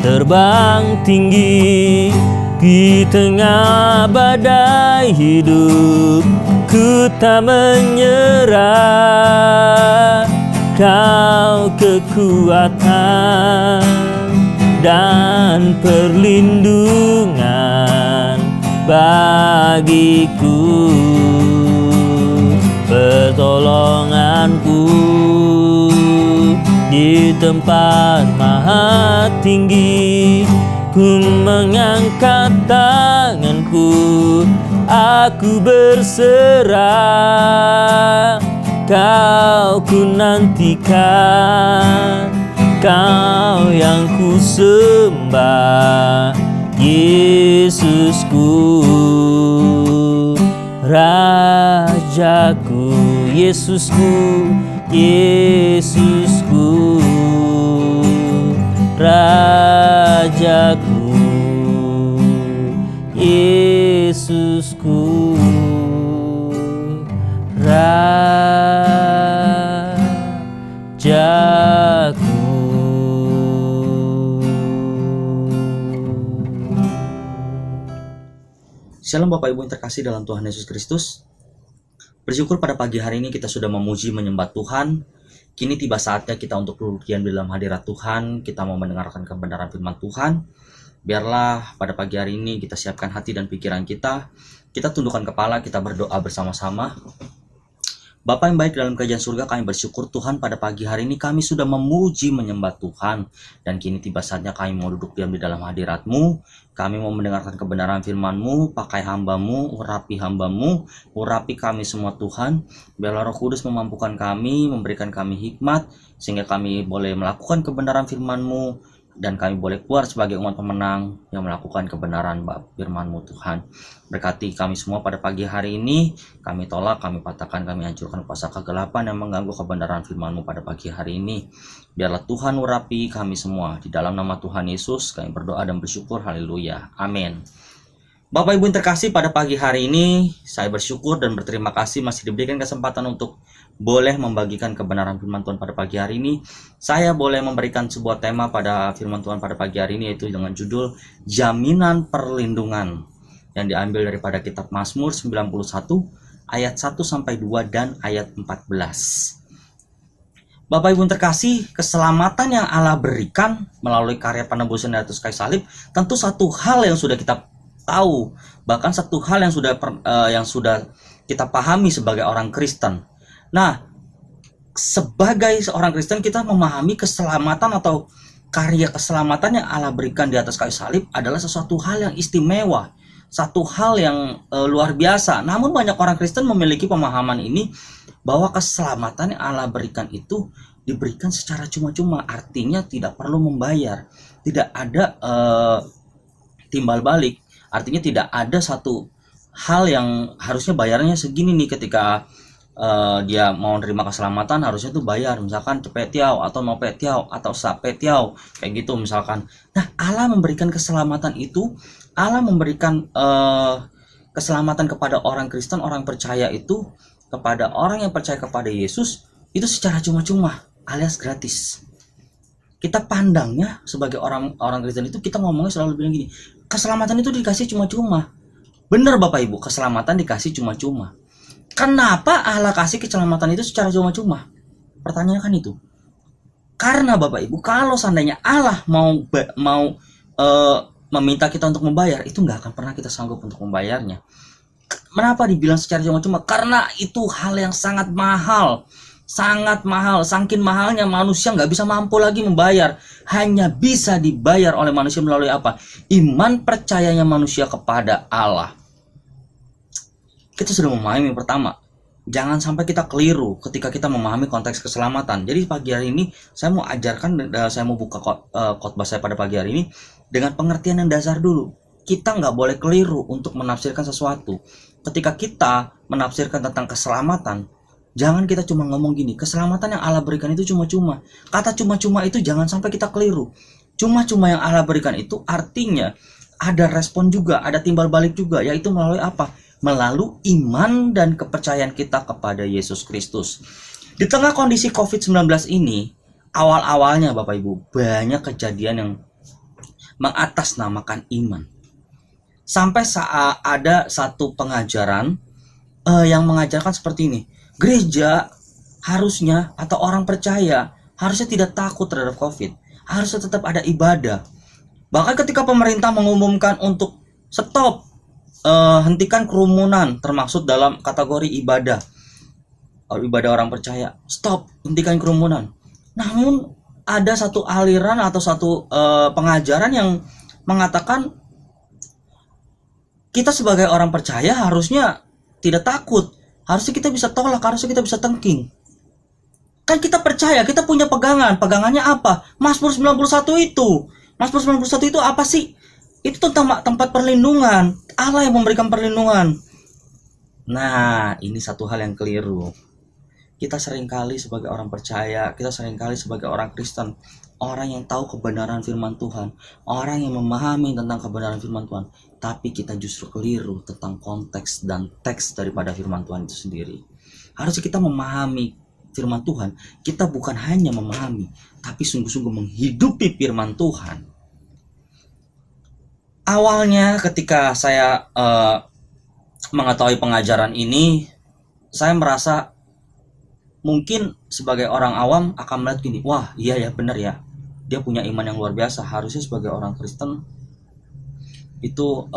terbang tinggi di tengah badai hidup. Ku tak menyerah, Kau kekuatan dan perlindungan bagiku, pertolonganku di tempat maha tinggi. Ku mengangkat tanganku, aku berserah. Kau ku nantikan, Kau yang ku sembah, Yesusku, Rajaku. Yesusku, Yesusku, Rajaku, Yesusku, Rajaku. Shalom Bapak Ibu yang terkasih dalam Tuhan Yesus Kristus. Bersyukur pada pagi hari ini kita sudah memuji menyembah Tuhan. Kini tiba saatnya kita untuk duduk diam di dalam hadirat Tuhan. Kita mau mendengarkan kebenaran firman Tuhan. Biarlah pada pagi hari ini kita siapkan hati dan pikiran kita. Kita tundukkan kepala, kita berdoa bersama-sama. Bapa yang baik dalam kerajaan surga, kami bersyukur Tuhan pada pagi hari ini kami sudah memuji menyembah Tuhan. Dan kini tiba saatnya kami mau duduk diam di dalam hadirat-Mu. Kami mau mendengarkan kebenaran firman-Mu. Pakai hamba-Mu, urapi hamba-Mu, urapi kami semua Tuhan. Biarlah Roh Kudus memampukan kami, memberikan kami hikmat, sehingga kami boleh melakukan kebenaran firman-Mu. Dan kami boleh keluar sebagai umat pemenang yang melakukan kebenaran firman-Mu Tuhan. Berkati kami semua pada pagi hari ini. Kami tolak, kami patahkan, kami hancurkan kuasa kegelapan yang mengganggu kebenaran firman-Mu pada pagi hari ini. Biarlah Tuhan urapi kami semua. Di dalam nama Tuhan Yesus kami berdoa dan bersyukur. Haleluya. Amin. Bapak Ibu yang terkasih, pada pagi hari ini saya bersyukur dan berterima kasih masih diberikan kesempatan untuk boleh membagikan kebenaran firman Tuhan pada pagi hari ini. Saya boleh memberikan sebuah tema pada firman Tuhan pada pagi hari ini, yaitu dengan judul Jaminan Perlindungan, yang diambil daripada kitab Mazmur 91 ayat 1-2 dan ayat 14. Bapak Ibu yang terkasih, keselamatan yang Allah berikan melalui karya penebusan di atas kayu salib tentu satu hal yang sudah kita tahu, bahkan satu hal yang sudah kita pahami sebagai orang Kristen. Nah, sebagai seorang Kristen kita memahami keselamatan atau karya keselamatan yang Allah berikan di atas kayu salib adalah sesuatu hal yang istimewa, satu hal yang luar biasa. Namun banyak orang Kristen memiliki pemahaman ini bahwa keselamatan yang Allah berikan itu diberikan secara cuma-cuma, artinya tidak perlu membayar, tidak ada timbal balik. Artinya tidak ada satu hal yang harusnya bayarnya segini nih ketika dia mau nerima keselamatan, harusnya tuh bayar, misalkan cepetiau atau nopetiau atau sapetiau kayak gitu misalkan. Nah, Allah memberikan keselamatan itu, Allah memberikan keselamatan kepada orang Kristen, orang percaya itu, kepada orang yang percaya kepada Yesus itu secara cuma-cuma alias gratis. Kita pandangnya sebagai orang Kristen itu, kita ngomongnya selalu bilang gini, keselamatan itu dikasih cuma-cuma. Benar Bapak Ibu, keselamatan dikasih cuma-cuma. Kenapa Allah kasih keselamatan itu secara cuma-cuma? Pertanyaannya kan itu. Karena Bapak Ibu, kalau seandainya Allah mau meminta kita untuk membayar, itu nggak akan pernah kita sanggup untuk membayarnya. Kenapa dibilang secara cuma-cuma? Karena itu hal yang sangat mahal. Sangat mahal, saking mahalnya manusia nggak bisa mampu lagi membayar. Hanya bisa dibayar oleh manusia melalui apa? Iman percayanya manusia kepada Allah. Kita sudah memahami yang pertama, Jangan sampai kita keliru ketika kita memahami konteks keselamatan. Jadi pagi hari ini saya mau ajarkan, saya mau buka khotbah saya pada pagi hari ini dengan pengertian yang dasar dulu. Kita nggak boleh keliru untuk menafsirkan sesuatu. Ketika kita menafsirkan tentang keselamatan, jangan kita cuma ngomong gini, keselamatan yang Allah berikan itu cuma-cuma. Kata cuma-cuma itu jangan sampai kita keliru. Cuma-cuma yang Allah berikan itu artinya ada respon juga, ada timbal balik juga, yaitu melalui apa? Melalui iman dan kepercayaan kita kepada Yesus Kristus. Di tengah kondisi COVID-19 ini, awal-awalnya Bapak Ibu, banyak kejadian yang mengatasnamakan iman. Sampai saat ada satu pengajaran yang mengajarkan seperti ini. Gereja harusnya, atau orang percaya, harusnya tidak takut terhadap COVID. Harusnya tetap ada ibadah. Bahkan ketika pemerintah mengumumkan untuk stop, hentikan kerumunan, termasuk dalam kategori ibadah orang percaya, stop, hentikan kerumunan. Namun ada satu aliran atau satu pengajaran yang mengatakan kita sebagai orang percaya harusnya tidak takut, harusnya kita bisa tolak, harusnya kita bisa tengking. Kan kita percaya, kita punya pegangannya apa? Mazmur 91 itu. Mazmur 91 itu apa sih? Itu tentang tempat perlindungan. Allah yang memberikan perlindungan. Nah, ini satu hal yang keliru. Kita seringkali sebagai orang percaya, kita seringkali sebagai orang Kristen, orang yang tahu kebenaran firman Tuhan, orang yang memahami tentang kebenaran firman Tuhan, tapi kita justru keliru tentang konteks dan teks daripada firman Tuhan itu sendiri. Harusnya kita memahami firman Tuhan, kita bukan hanya memahami, tapi sungguh-sungguh menghidupi firman Tuhan. Awalnya ketika saya mengetahui pengajaran ini, saya merasa mungkin sebagai orang awam akan melihat gini, wah iya ya, benar ya, dia punya iman yang luar biasa. Harusnya sebagai orang Kristen itu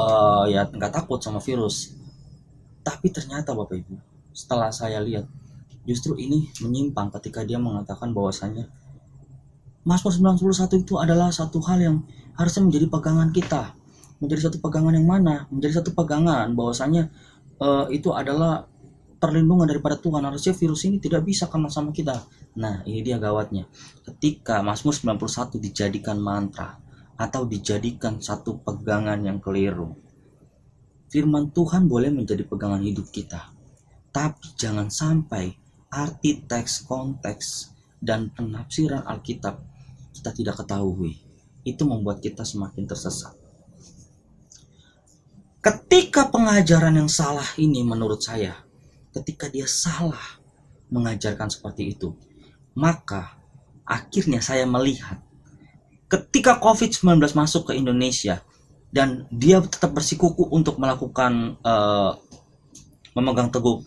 ya nggak takut sama virus. Tapi ternyata Bapak Ibu, setelah saya lihat, justru ini menyimpang ketika dia mengatakan bahwasanya Mazmur 91 itu adalah satu hal yang harusnya menjadi pegangan kita. Menjadi satu pegangan yang mana? Menjadi satu pegangan bahwasanya itu adalah perlindungan daripada Tuhan. Harusnya virus ini tidak bisa kena sama kita. Nah, ini dia gawatnya. Ketika Mazmur 91 dijadikan mantra atau dijadikan satu pegangan yang keliru, firman Tuhan boleh menjadi pegangan hidup kita. Tapi jangan sampai arti teks, konteks, dan penafsiran Alkitab kita tidak ketahui. Itu membuat kita semakin tersesat. Ketika pengajaran yang salah ini menurut saya, ketika dia salah mengajarkan seperti itu, maka akhirnya saya melihat ketika COVID-19 masuk ke Indonesia dan dia tetap bersikukuh untuk melakukan memegang teguh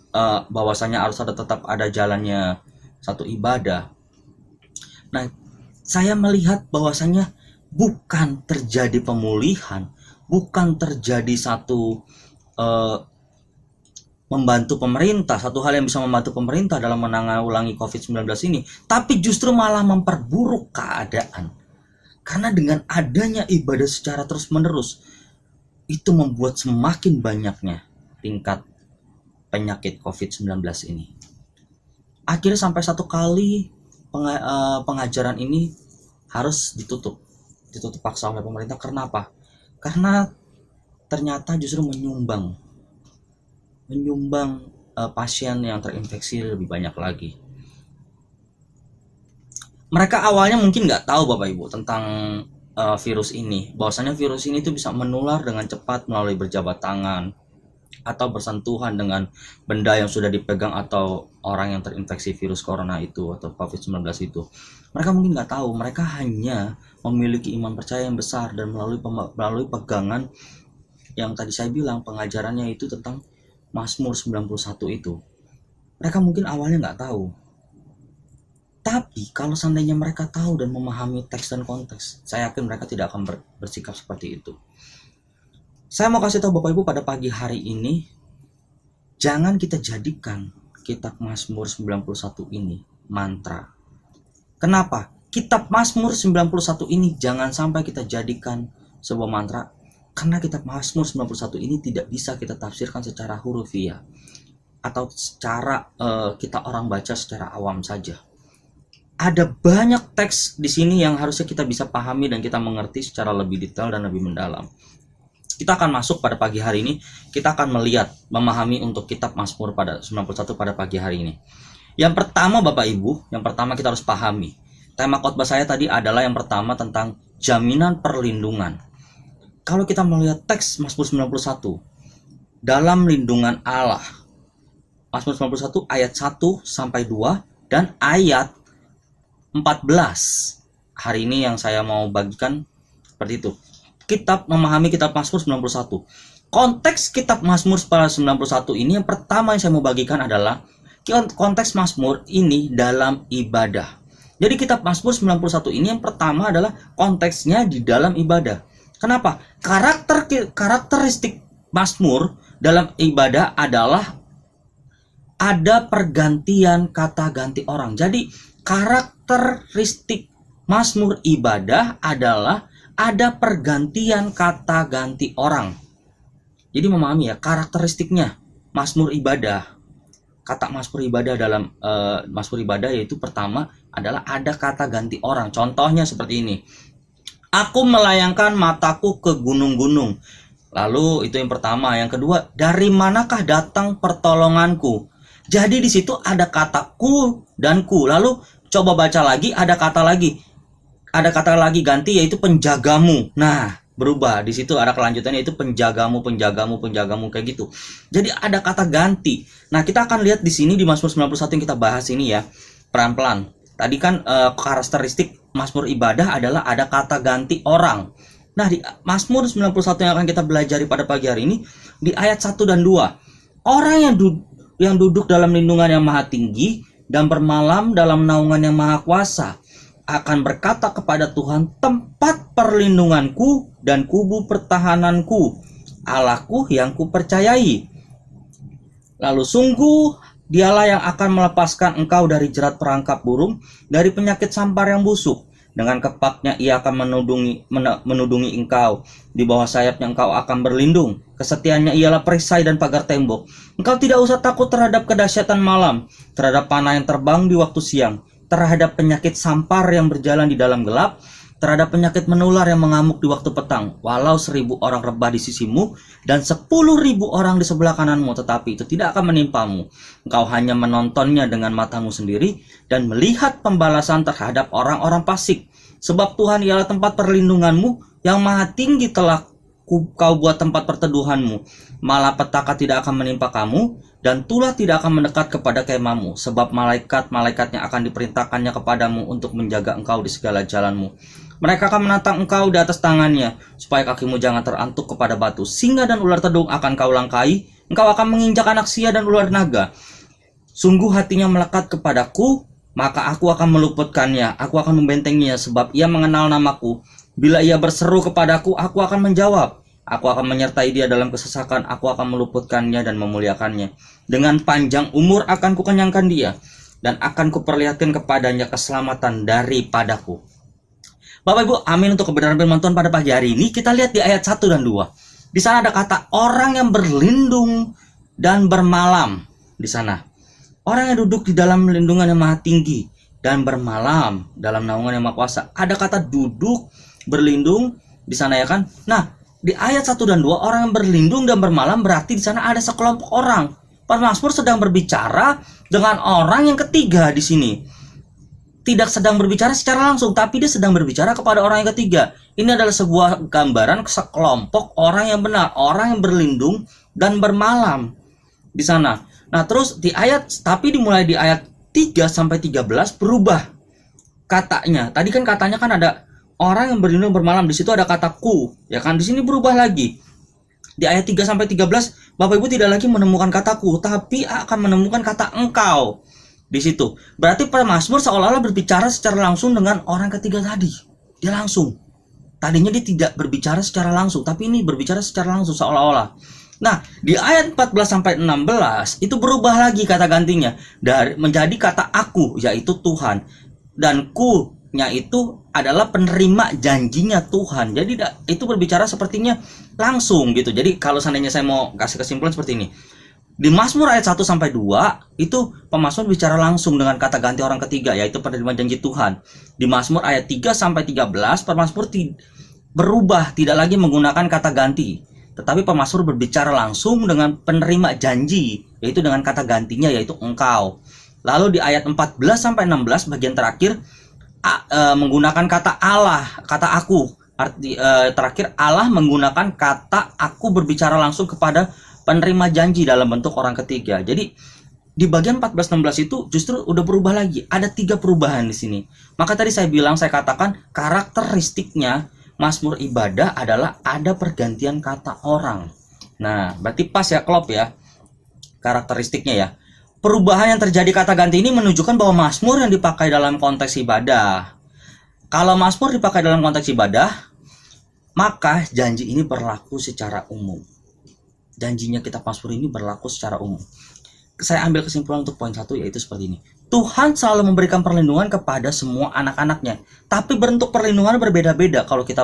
bahwasanya harus tetap ada jalannya satu ibadah. Nah, saya melihat bahwasanya bukan terjadi pemulihan, bukan terjadi satu membantu pemerintah, satu hal yang bisa membantu pemerintah dalam menanggulangi COVID-19 ini, tapi justru malah memperburuk keadaan. Karena dengan adanya ibadah secara terus-menerus, itu membuat semakin banyaknya tingkat penyakit COVID-19 ini. Akhirnya sampai satu kali pengajaran ini harus ditutup paksa oleh pemerintah. Kenapa? Karena ternyata justru menyumbang pasien yang terinfeksi lebih banyak lagi. Mereka awalnya mungkin nggak tahu Bapak Ibu tentang virus ini, bahwasanya virus ini itu bisa menular dengan cepat melalui berjabat tangan atau bersentuhan dengan benda yang sudah dipegang atau orang yang terinfeksi virus corona itu atau COVID-19 itu. Mereka mungkin nggak tahu, mereka hanya memiliki iman percaya yang besar dan melalui pegangan yang tadi saya bilang pengajarannya itu tentang Mazmur 91 itu. Mereka mungkin awalnya nggak tahu. Tapi kalau seandainya mereka tahu dan memahami teks dan konteks, saya yakin mereka tidak akan bersikap seperti itu. Saya mau kasih tahu Bapak Ibu pada pagi hari ini, jangan kita jadikan kitab Mazmur 91 ini mantra. Kenapa? Kitab Mazmur 91 ini jangan sampai kita jadikan sebuah mantra, karena kitab Mazmur 91 ini tidak bisa kita tafsirkan secara hurufiah. atau secara kita orang baca secara awam saja. Ada banyak teks di sini yang harusnya kita bisa pahami dan kita mengerti secara lebih detail dan lebih mendalam. Kita akan masuk pada pagi hari ini, kita akan melihat, memahami untuk kitab Mazmur pada 91 pada pagi hari ini. Yang pertama Bapak Ibu, yang pertama kita harus pahami. Tema khotbah saya tadi adalah yang pertama tentang jaminan perlindungan. Kalau kita melihat teks Mazmur 91, dalam lindungan Allah. Mazmur 91 ayat 1 sampai 2 dan ayat 14. Hari ini yang saya mau bagikan seperti itu. Memahami kitab Mazmur 91. Konteks kitab Mazmur 91 ini yang pertama yang saya mau bagikan adalah konteks Mazmur ini dalam ibadah. Jadi kitab Mazmur 91 ini yang pertama adalah konteksnya di dalam ibadah. Kenapa? Karakteristik Mazmur dalam ibadah adalah ada pergantian kata ganti orang. Jadi karakteristik Mazmur ibadah adalah ada pergantian kata ganti orang. Jadi memahami ya karakteristiknya Mazmur ibadah. Kata Mazmur ibadah dalam Mazmur ibadah yaitu pertama adalah ada kata ganti orang. Contohnya seperti ini. Aku melayangkan mataku ke gunung-gunung. Lalu itu yang pertama. Yang kedua, dari manakah datang pertolonganku? Jadi di situ ada kata ku dan ku. Lalu coba baca lagi, ada kata lagi. Ada kata lagi ganti yaitu penjagamu. Nah, berubah. Di situ ada kelanjutannya yaitu penjagamu kayak gitu. Jadi ada kata ganti. Nah, kita akan lihat di sini di Mazmur 91 yang kita bahas ini ya, pelan-pelan. Tadi kan karakteristik Mazmur ibadah adalah ada kata ganti orang. Nah, di Mazmur 91 yang akan kita belajari pada pagi hari ini di ayat 1 dan 2. Orang yang duduk dalam lindungan yang maha tinggi dan bermalam dalam naungan yang maha kuasa akan berkata kepada Tuhan, tempat perlindunganku dan kubu pertahananku, Allahku yang kupercayai. Lalu sungguh dialah yang akan melepaskan engkau dari jerat perangkap burung, dari penyakit sampar yang busuk. Dengan kepaknya ia akan menudungi engkau. Di bawah sayapnya engkau akan berlindung. Kesetiaannya ialah perisai dan pagar tembok. Engkau tidak usah takut terhadap kedahsyatan malam, terhadap panah yang terbang di waktu siang, terhadap penyakit sampar yang berjalan di dalam gelap, terhadap penyakit menular yang mengamuk di waktu petang. Walau 1000 orang rebah di sisimu dan 10.000 orang di sebelah kananmu, tetapi itu tidak akan menimpamu. Engkau hanya menontonnya dengan matamu sendiri dan melihat pembalasan terhadap orang-orang fasik. Sebab Tuhan ialah tempat perlindunganmu, yang maha tinggi telah kau buat tempat perteduhanmu. Malapetaka tidak akan menimpa kamu, dan tulah tidak akan mendekat kepada kemahmu. Sebab malaikat-malaikatnya akan diperintahkannya kepadamu untuk menjaga engkau di segala jalanmu. Mereka akan menatang engkau di atas tangannya, supaya kakimu jangan terantuk kepada batu. Singa dan ular tedung akan kau langkai, engkau akan menginjak anak sia dan ular naga. Sungguh hatinya melekat kepadaku, maka aku akan meluputkannya, aku akan membentenginya, sebab ia mengenal namaku. Bila ia berseru kepadaku, aku akan menjawab. Aku akan menyertai dia dalam kesesakan, aku akan meluputkannya dan memuliakannya. Dengan panjang umur akan kukenyangkan dia, dan akan kuperlihatkan kepadanya keselamatan daripadaku. Bapak Ibu, amin untuk kebenaran firman Tuhan pada pagi hari ini. Kita lihat di ayat 1 dan 2. Di sana ada kata orang yang berlindung dan bermalam. Di sana orang yang duduk di dalam lindungan yang maha tinggi dan bermalam dalam naungan yang maha kuasa. Ada kata duduk, berlindung di sana ya kan. Nah, di ayat 1 dan 2 orang yang berlindung dan bermalam berarti di sana ada sekelompok orang. Mazmur sedang berbicara dengan orang yang ketiga di sini. Tidak sedang berbicara secara langsung, tapi dia sedang berbicara kepada orang yang ketiga. Ini adalah sebuah gambaran sekelompok orang yang benar, orang yang berlindung dan bermalam di sana. Nah, terus tapi dimulai di ayat 3 sampai 13 berubah katanya. Tadi kan katanya kan ada orang yang berlindung bermalam, di situ ada kata ku, ya kan? Di sini berubah lagi. Di ayat 3 sampai 13, Bapak Ibu tidak lagi menemukan kataku, tapi akan menemukan kata engkau. Di situ. Berarti Mazmur seolah-olah berbicara secara langsung dengan orang ketiga tadi. Dia langsung. Tadinya dia tidak berbicara secara langsung, tapi ini berbicara secara langsung seolah-olah. Nah, di ayat 14 sampai 16 itu berubah lagi kata gantinya menjadi kata aku, yaitu Tuhan. Dan ku-nya itu adalah penerima janjinya Tuhan. Jadi itu berbicara sepertinya langsung gitu. Jadi kalau seandainya saya mau kasih kesimpulan seperti ini. Di Mazmur ayat 1 sampai 2 itu pemazmur bicara langsung dengan kata ganti orang ketiga, yaitu penerima janji Tuhan. Di Mazmur ayat 3 sampai 13 pemazmur berubah, tidak lagi menggunakan kata ganti, tetapi pemazmur berbicara langsung dengan penerima janji, yaitu dengan kata gantinya, yaitu engkau. Lalu di ayat 14 sampai 16 bagian terakhir menggunakan kata Allah, kata aku. Arti terakhir Allah menggunakan kata aku berbicara langsung kepada penerima janji dalam bentuk orang ketiga. Jadi di bagian 14-16 itu justru udah berubah lagi. Ada 3 perubahan di sini. Maka tadi saya katakan karakteristiknya Mazmur ibadah adalah ada pergantian kata orang. Nah, berarti pas ya, klop ya karakteristiknya ya. Perubahan yang terjadi kata ganti ini menunjukkan bahwa Mazmur yang dipakai dalam konteks ibadah. Kalau Mazmur dipakai dalam konteks ibadah, maka janji ini berlaku secara umum. Janjinya kitab Mazmur ini berlaku secara umum. Saya ambil kesimpulan untuk poin 1, yaitu seperti ini. Tuhan selalu memberikan perlindungan kepada semua anak-anaknya, tapi bentuk perlindungan berbeda-beda kalau kita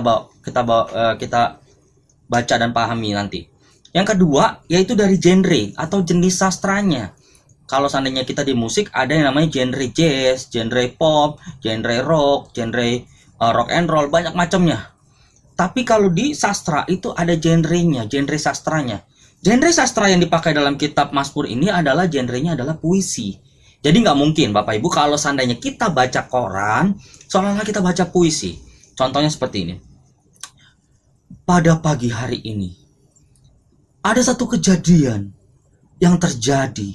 baca dan pahami nanti. Yang kedua, yaitu dari genre atau jenis sastranya. Kalau seandainya kita di musik, ada yang namanya genre jazz, genre pop, genre rock, genre rock and roll, banyak macamnya. Tapi kalau di sastra itu ada genrenya, genre sastranya. Genre sastra yang dipakai dalam kitab Mazmur ini adalah genrenya adalah puisi. Jadi nggak mungkin Bapak Ibu kalau seandainya kita baca koran, seolah-olah kita baca puisi. Contohnya seperti ini. Pada pagi hari ini, ada satu kejadian yang terjadi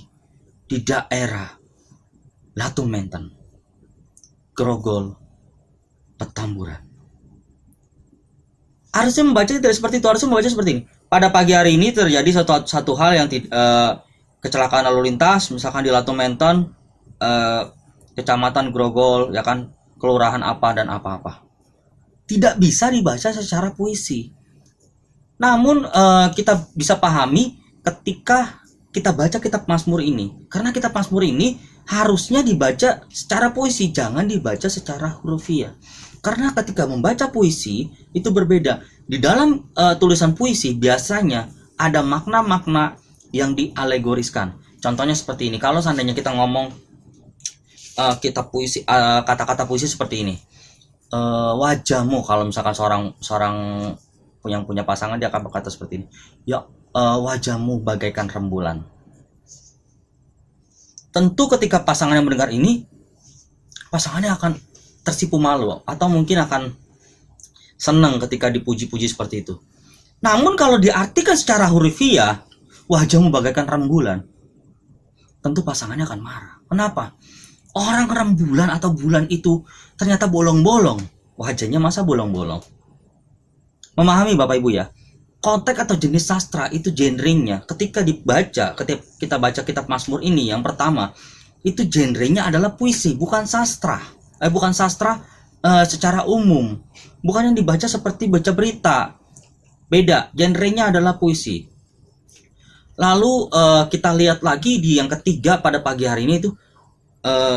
di daerah Latu Menten, Grogol, Petamburan. Harusnya membaca tidak seperti itu, harusnya membaca seperti ini. Pada pagi hari ini terjadi satu hal yang kecelakaan lalu lintas, misalkan di Latu Menten, kecamatan Grogol, ya kan, kelurahan apa dan apa-apa. Tidak bisa dibaca secara puisi. Namun kita bisa pahami ketika kita baca kitab Mazmur ini, karena kitab Mazmur ini harusnya dibaca secara puisi, jangan dibaca secara hurufiah. Karena ketika membaca puisi itu berbeda. Di dalam tulisan puisi biasanya ada makna-makna yang dialegoriskan. Contohnya seperti ini. Kalau seandainya kita ngomong kitab puisi, kata-kata puisi seperti ini. Wajahmu, kalau misalkan seorang yang punya pasangan, dia akan berkata seperti ini. Ya, wajahmu bagaikan rembulan. Tentu ketika pasangan yang mendengar ini, pasangannya akan tersipu malu atau mungkin akan senang ketika dipuji-puji seperti itu. Namun kalau diartikan secara hurufiah, wajahmu bagaikan rembulan, tentu pasangannya akan marah. Kenapa? Orang rembulan atau bulan itu ternyata bolong-bolong. Wajahnya masa bolong-bolong? Memahami Bapak Ibu ya? Konteks atau jenis sastra itu genrenya. Ketika kita baca kitab Mazmur ini, yang pertama itu genrenya adalah puisi, bukan sastra. Bukan sastra secara umum, bukan yang dibaca seperti baca berita. Beda, genrenya adalah puisi. Lalu kita lihat lagi di yang ketiga pada pagi hari ini itu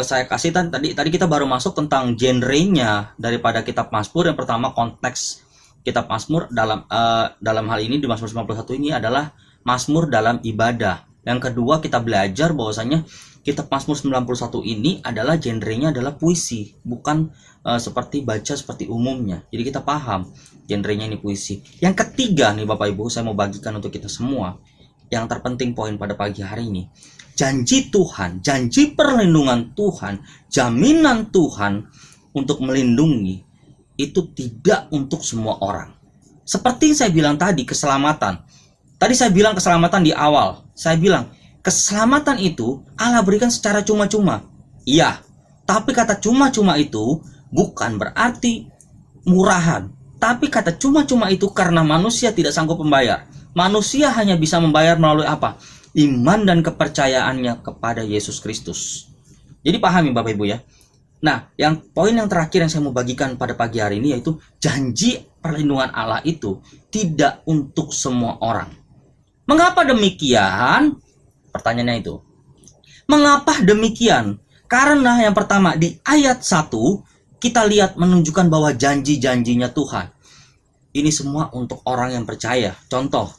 saya kasih tadi kita baru masuk tentang genrenya daripada kitab Mazmur. Yang pertama konteks kitab Mazmur dalam hal ini di Mazmur 91 ini adalah Mazmur dalam ibadah. Yang kedua kita belajar bahwasanya kitab Mazmur 91 ini adalah genrenya adalah puisi, bukan seperti baca seperti umumnya. Jadi kita paham genrenya ini puisi. Yang ketiga nih Bapak Ibu, saya mau bagikan untuk kita semua. Yang terpenting poin pada pagi hari ini, janji Tuhan, janji perlindungan Tuhan, jaminan Tuhan untuk melindungi itu tidak untuk semua orang. Seperti yang saya bilang tadi, keselamatan. Tadi saya bilang keselamatan di awal. Saya bilang keselamatan itu Allah berikan secara cuma-cuma. Iya, tapi kata cuma-cuma itu bukan berarti murahan. Tapi kata cuma-cuma itu karena manusia tidak sanggup membayar. Manusia hanya bisa membayar melalui apa? Iman dan kepercayaannya kepada Yesus Kristus. Jadi pahami Bapak Ibu ya. Nah, poin yang terakhir yang saya mau bagikan pada pagi hari ini yaitu janji perlindungan Allah itu tidak untuk semua orang. Mengapa demikian? Pertanyaannya itu. Mengapa demikian? Karena yang pertama di ayat 1 kita lihat menunjukkan bahwa janji-janjinya Tuhan ini semua untuk orang yang percaya. Contoh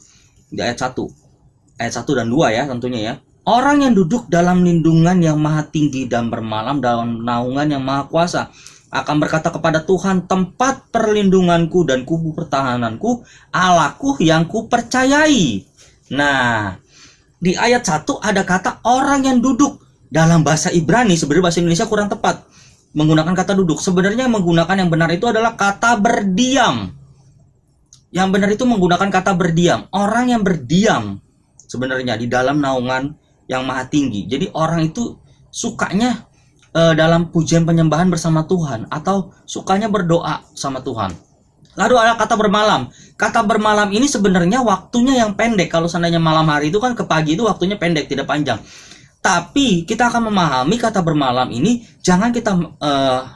di ayat 1. ayat 1 dan 2 ya tentunya ya. Orang yang duduk dalam lindungan yang maha tinggi dan bermalam dalam naungan yang maha kuasa akan berkata kepada Tuhan, tempat perlindunganku dan kubu pertahananku, Allahku yang kupercayai. Nah, di ayat 1 ada kata orang yang duduk. Dalam bahasa Ibrani, sebenarnya bahasa Indonesia kurang tepat menggunakan kata duduk. Sebenarnya menggunakan yang benar itu adalah kata berdiam. Yang benar itu menggunakan kata berdiam. Orang yang berdiam sebenarnya di dalam naungan yang maha tinggi. Jadi orang itu sukanya dalam pujian penyembahan bersama Tuhan, atau sukanya berdoa sama Tuhan. Lalu ada kata bermalam. Kata bermalam ini sebenarnya waktunya yang pendek. Kalau seandainya malam hari itu kan ke pagi itu waktunya pendek, tidak panjang. Tapi kita akan memahami kata bermalam ini jangan kita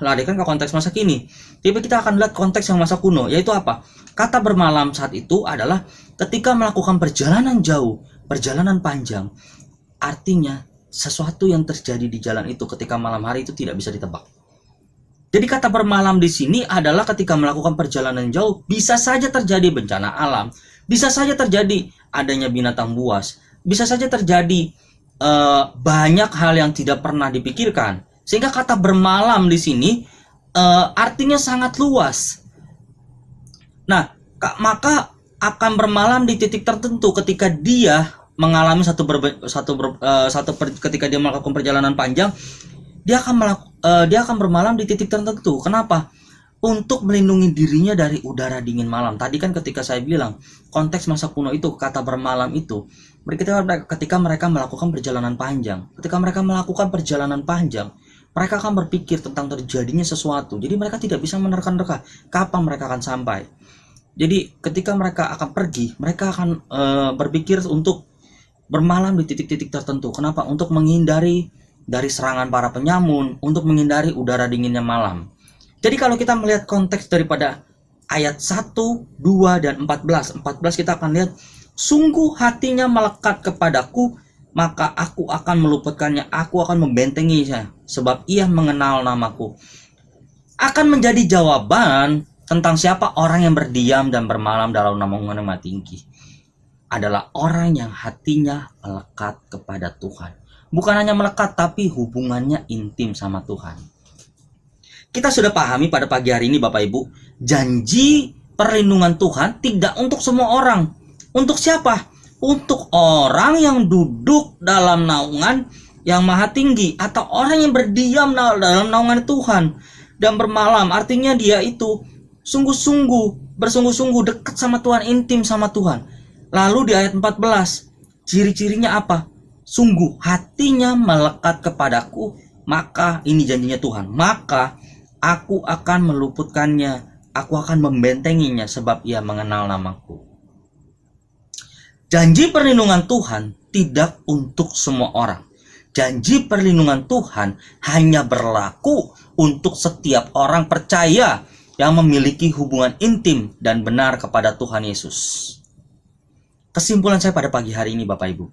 larikan ke konteks masa kini. Tapi kita akan lihat konteks yang masa kuno, yaitu apa? Kata bermalam saat itu adalah ketika melakukan perjalanan jauh, perjalanan panjang. Artinya sesuatu yang terjadi di jalan itu ketika malam hari itu tidak bisa ditebak. Jadi kata bermalam di sini adalah ketika melakukan perjalanan jauh, bisa saja terjadi bencana alam, bisa saja terjadi adanya binatang buas, bisa saja terjadi banyak hal yang tidak pernah dipikirkan. Sehingga kata bermalam di sini artinya sangat luas. Nah, maka akan bermalam di titik tertentu ketika dia mengalami ketika dia melakukan perjalanan panjang, dia akan bermalam di titik tertentu. Kenapa? Untuk melindungi dirinya dari udara dingin malam. Tadi kan ketika saya bilang konteks masa kuno itu kata bermalam itu ketika mereka melakukan perjalanan panjang. Ketika mereka melakukan perjalanan panjang, mereka akan berpikir tentang terjadinya sesuatu. Jadi mereka tidak bisa menerka-nerka kapan mereka akan sampai. Jadi ketika mereka akan pergi, mereka akan berpikir untuk bermalam di titik-titik tertentu. Kenapa? Untuk menghindari dari serangan para penyamun, untuk menghindari udara dinginnya malam. Jadi kalau kita melihat konteks daripada ayat 1, 2, dan 14 kita akan lihat, sungguh hatinya melekat kepadaku, maka aku akan meluputkannya, aku akan membentenginya, sebab ia mengenal namaku. Akan menjadi jawaban tentang siapa orang yang berdiam dan bermalam dalam naungan yang maha tinggi. Adalah orang yang hatinya melekat kepada Tuhan. Bukan hanya melekat, tapi hubungannya intim sama Tuhan. Kita sudah pahami pada pagi hari ini Bapak Ibu, janji perlindungan Tuhan tidak untuk semua orang. Untuk siapa? Untuk orang yang duduk dalam naungan yang maha tinggi, atau orang yang berdiam dalam naungan Tuhan dan bermalam. Artinya dia itu bersungguh-sungguh dekat sama Tuhan, intim sama Tuhan. Lalu di ayat 14, ciri-cirinya apa? Sungguh hatinya melekat kepadaku, maka ini janjinya Tuhan, maka aku akan meluputkannya, aku akan membentenginya, sebab ia mengenal namaku. Janji perlindungan Tuhan tidak untuk semua orang. Janji perlindungan Tuhan hanya berlaku untuk setiap orang percaya yang memiliki hubungan intim dan benar kepada Tuhan Yesus. Kesimpulan saya pada pagi hari ini Bapak Ibu,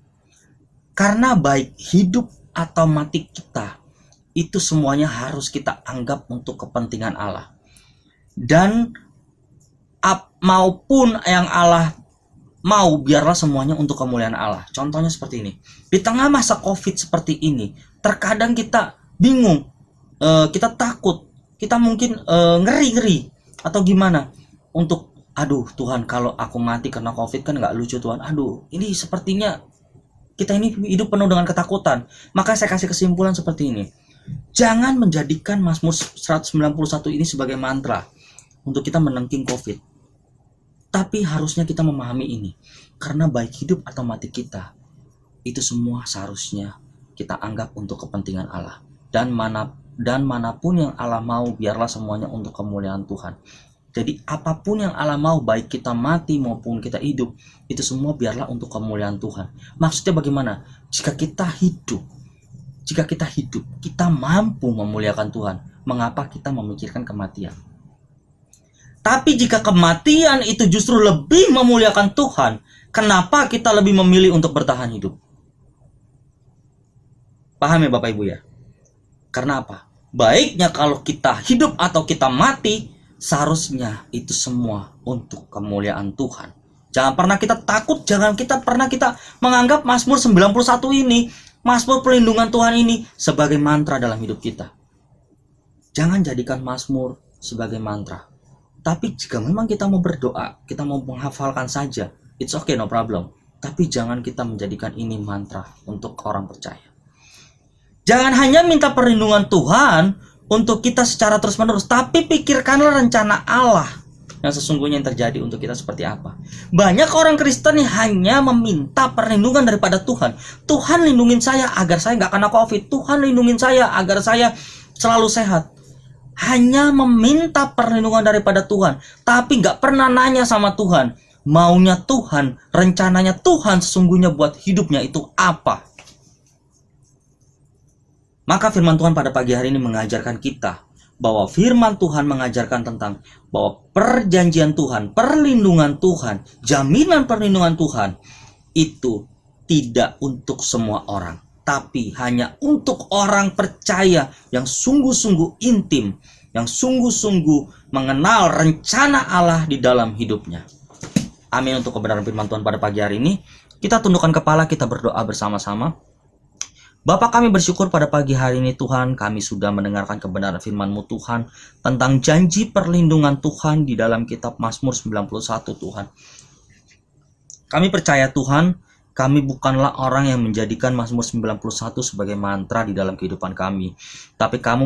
karena baik hidup atau mati kita, itu semuanya harus kita anggap untuk kepentingan Allah. Dan maupun yang Allah mau, biarlah semuanya untuk kemuliaan Allah. Contohnya seperti ini. Di tengah masa COVID seperti ini, terkadang kita bingung, kita takut, kita mungkin ngeri-ngeri, atau gimana, untuk aduh Tuhan, kalau aku mati karena COVID kan nggak lucu Tuhan. Aduh, ini sepertinya kita ini hidup penuh dengan ketakutan. Maka saya kasih kesimpulan seperti ini. Jangan menjadikan Mazmur 191 ini sebagai mantra untuk kita menengking COVID. Tapi harusnya kita memahami ini. Karena baik hidup atau mati kita, itu semua seharusnya kita anggap untuk kepentingan Allah. Dan manapun yang Allah mau, biarlah semuanya untuk kemuliaan Tuhan. Jadi apapun yang Allah mau, baik kita mati maupun kita hidup, itu semua biarlah untuk kemuliaan Tuhan. Maksudnya bagaimana? Jika kita hidup, kita mampu memuliakan Tuhan. Mengapa kita memikirkan kematian? Tapi jika kematian itu justru lebih memuliakan Tuhan, kenapa kita lebih memilih untuk bertahan hidup? Paham ya Bapak Ibu ya? Karena apa? Baiknya kalau kita hidup atau kita mati, seharusnya itu semua untuk kemuliaan Tuhan. Jangan pernah kita takut, jangan pernah kita menganggap Mazmur 91 ini, Mazmur perlindungan Tuhan ini sebagai mantra dalam hidup kita. Jangan jadikan Mazmur sebagai mantra. Tapi jika memang kita mau berdoa, kita mau menghafalkan saja, it's okay, no problem. Tapi jangan kita menjadikan ini mantra untuk orang percaya. Jangan hanya minta perlindungan Tuhan untuk kita secara terus-menerus, tapi pikirkanlah rencana Allah yang sesungguhnya yang terjadi untuk kita seperti apa. Banyak orang Kristen yang hanya meminta perlindungan daripada Tuhan. Tuhan lindungin saya agar saya nggak kena COVID. Tuhan lindungin saya agar saya selalu sehat. Hanya meminta perlindungan daripada Tuhan, tapi nggak pernah nanya sama Tuhan, maunya Tuhan, rencananya Tuhan sesungguhnya buat hidupnya itu apa. Maka firman Tuhan pada pagi hari ini mengajarkan kita bahwa firman Tuhan mengajarkan tentang bahwa perjanjian Tuhan, perlindungan Tuhan, jaminan perlindungan Tuhan itu tidak untuk semua orang, tapi hanya untuk orang percaya yang sungguh-sungguh intim, yang sungguh-sungguh mengenal rencana Allah di dalam hidupnya. Amin untuk kebenaran firman Tuhan pada pagi hari ini. Kita tundukkan kepala, kita berdoa bersama-sama. Bapa, kami bersyukur pada pagi hari ini Tuhan, kami sudah mendengarkan kebenaran firman-Mu Tuhan tentang janji perlindungan Tuhan di dalam kitab Mazmur 91 Tuhan. Kami percaya Tuhan, kami bukanlah orang yang menjadikan Mazmur 91 sebagai mantra di dalam kehidupan kami. Tapi kamu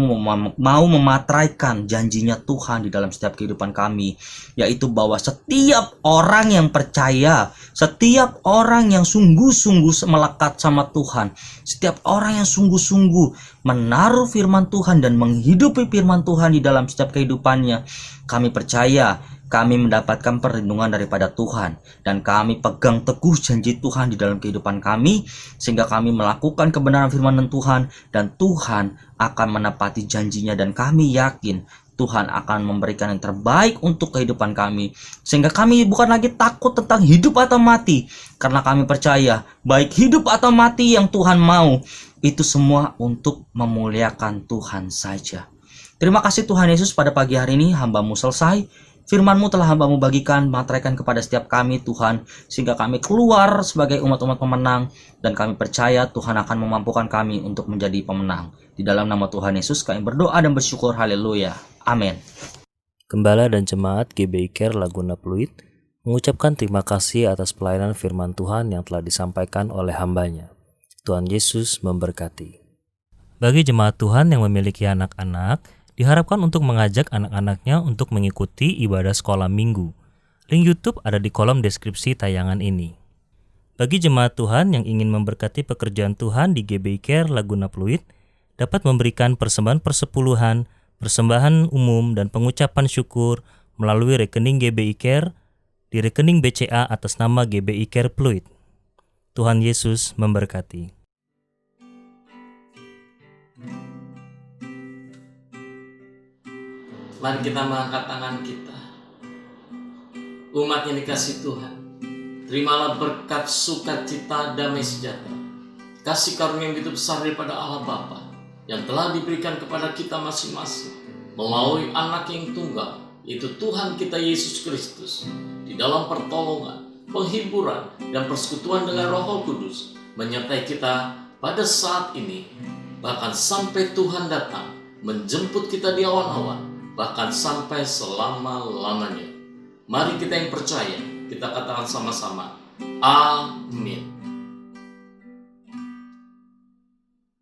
mau mematraikan janjinya Tuhan di dalam setiap kehidupan kami. Yaitu bahwa setiap orang yang percaya, setiap orang yang sungguh-sungguh melekat sama Tuhan, setiap orang yang sungguh-sungguh menaruh firman Tuhan dan menghidupi firman Tuhan di dalam setiap kehidupannya, kami percaya kami mendapatkan perlindungan daripada Tuhan, dan kami pegang teguh janji Tuhan di dalam kehidupan kami, sehingga kami melakukan kebenaran firman Tuhan, dan Tuhan akan menepati janjinya, dan kami yakin Tuhan akan memberikan yang terbaik untuk kehidupan kami, sehingga kami bukan lagi takut tentang hidup atau mati, karena kami percaya baik hidup atau mati yang Tuhan mau, itu semua untuk memuliakan Tuhan saja. Terima kasih Tuhan Yesus, pada pagi hari ini hamba-Mu selesai. Firman-Mu telah hamba-Mu bagikan, materaikan kepada setiap kami Tuhan, sehingga kami keluar sebagai umat-umat pemenang, dan kami percaya Tuhan akan memampukan kami untuk menjadi pemenang. Di dalam nama Tuhan Yesus kami berdoa dan bersyukur, haleluya, amin. Gembala dan Jemaat GBI Care Laguna Pluit mengucapkan terima kasih atas pelayanan firman Tuhan yang telah disampaikan oleh hambanya. Tuhan Yesus memberkati. Bagi jemaat Tuhan yang memiliki anak-anak, diharapkan untuk mengajak anak-anaknya untuk mengikuti ibadah sekolah minggu. Link YouTube ada di kolom deskripsi tayangan ini. Bagi jemaat Tuhan yang ingin memberkati pekerjaan Tuhan di GBI Care Laguna Pluit, dapat memberikan persembahan persepuluhan, persembahan umum, dan pengucapan syukur melalui rekening GBI Care di rekening BCA atas nama GBI Care Pluit. Tuhan Yesus memberkati. Mari kita mengangkat tangan kita. Umat yang dikasihi Tuhan, terimalah berkat sukacita damai sejahtera, kasih karunia yang begitu besar daripada Allah Bapa yang telah diberikan kepada kita masing-masing melalui anak yang tunggal, yaitu Tuhan kita Yesus Kristus, di dalam pertolongan, penghiburan, dan persekutuan dengan Roh Kudus menyertai kita pada saat ini, bahkan sampai Tuhan datang menjemput kita di awan-awan, bahkan sampai selama-lamanya. Mari kita yang percaya, kita katakan sama-sama, amin.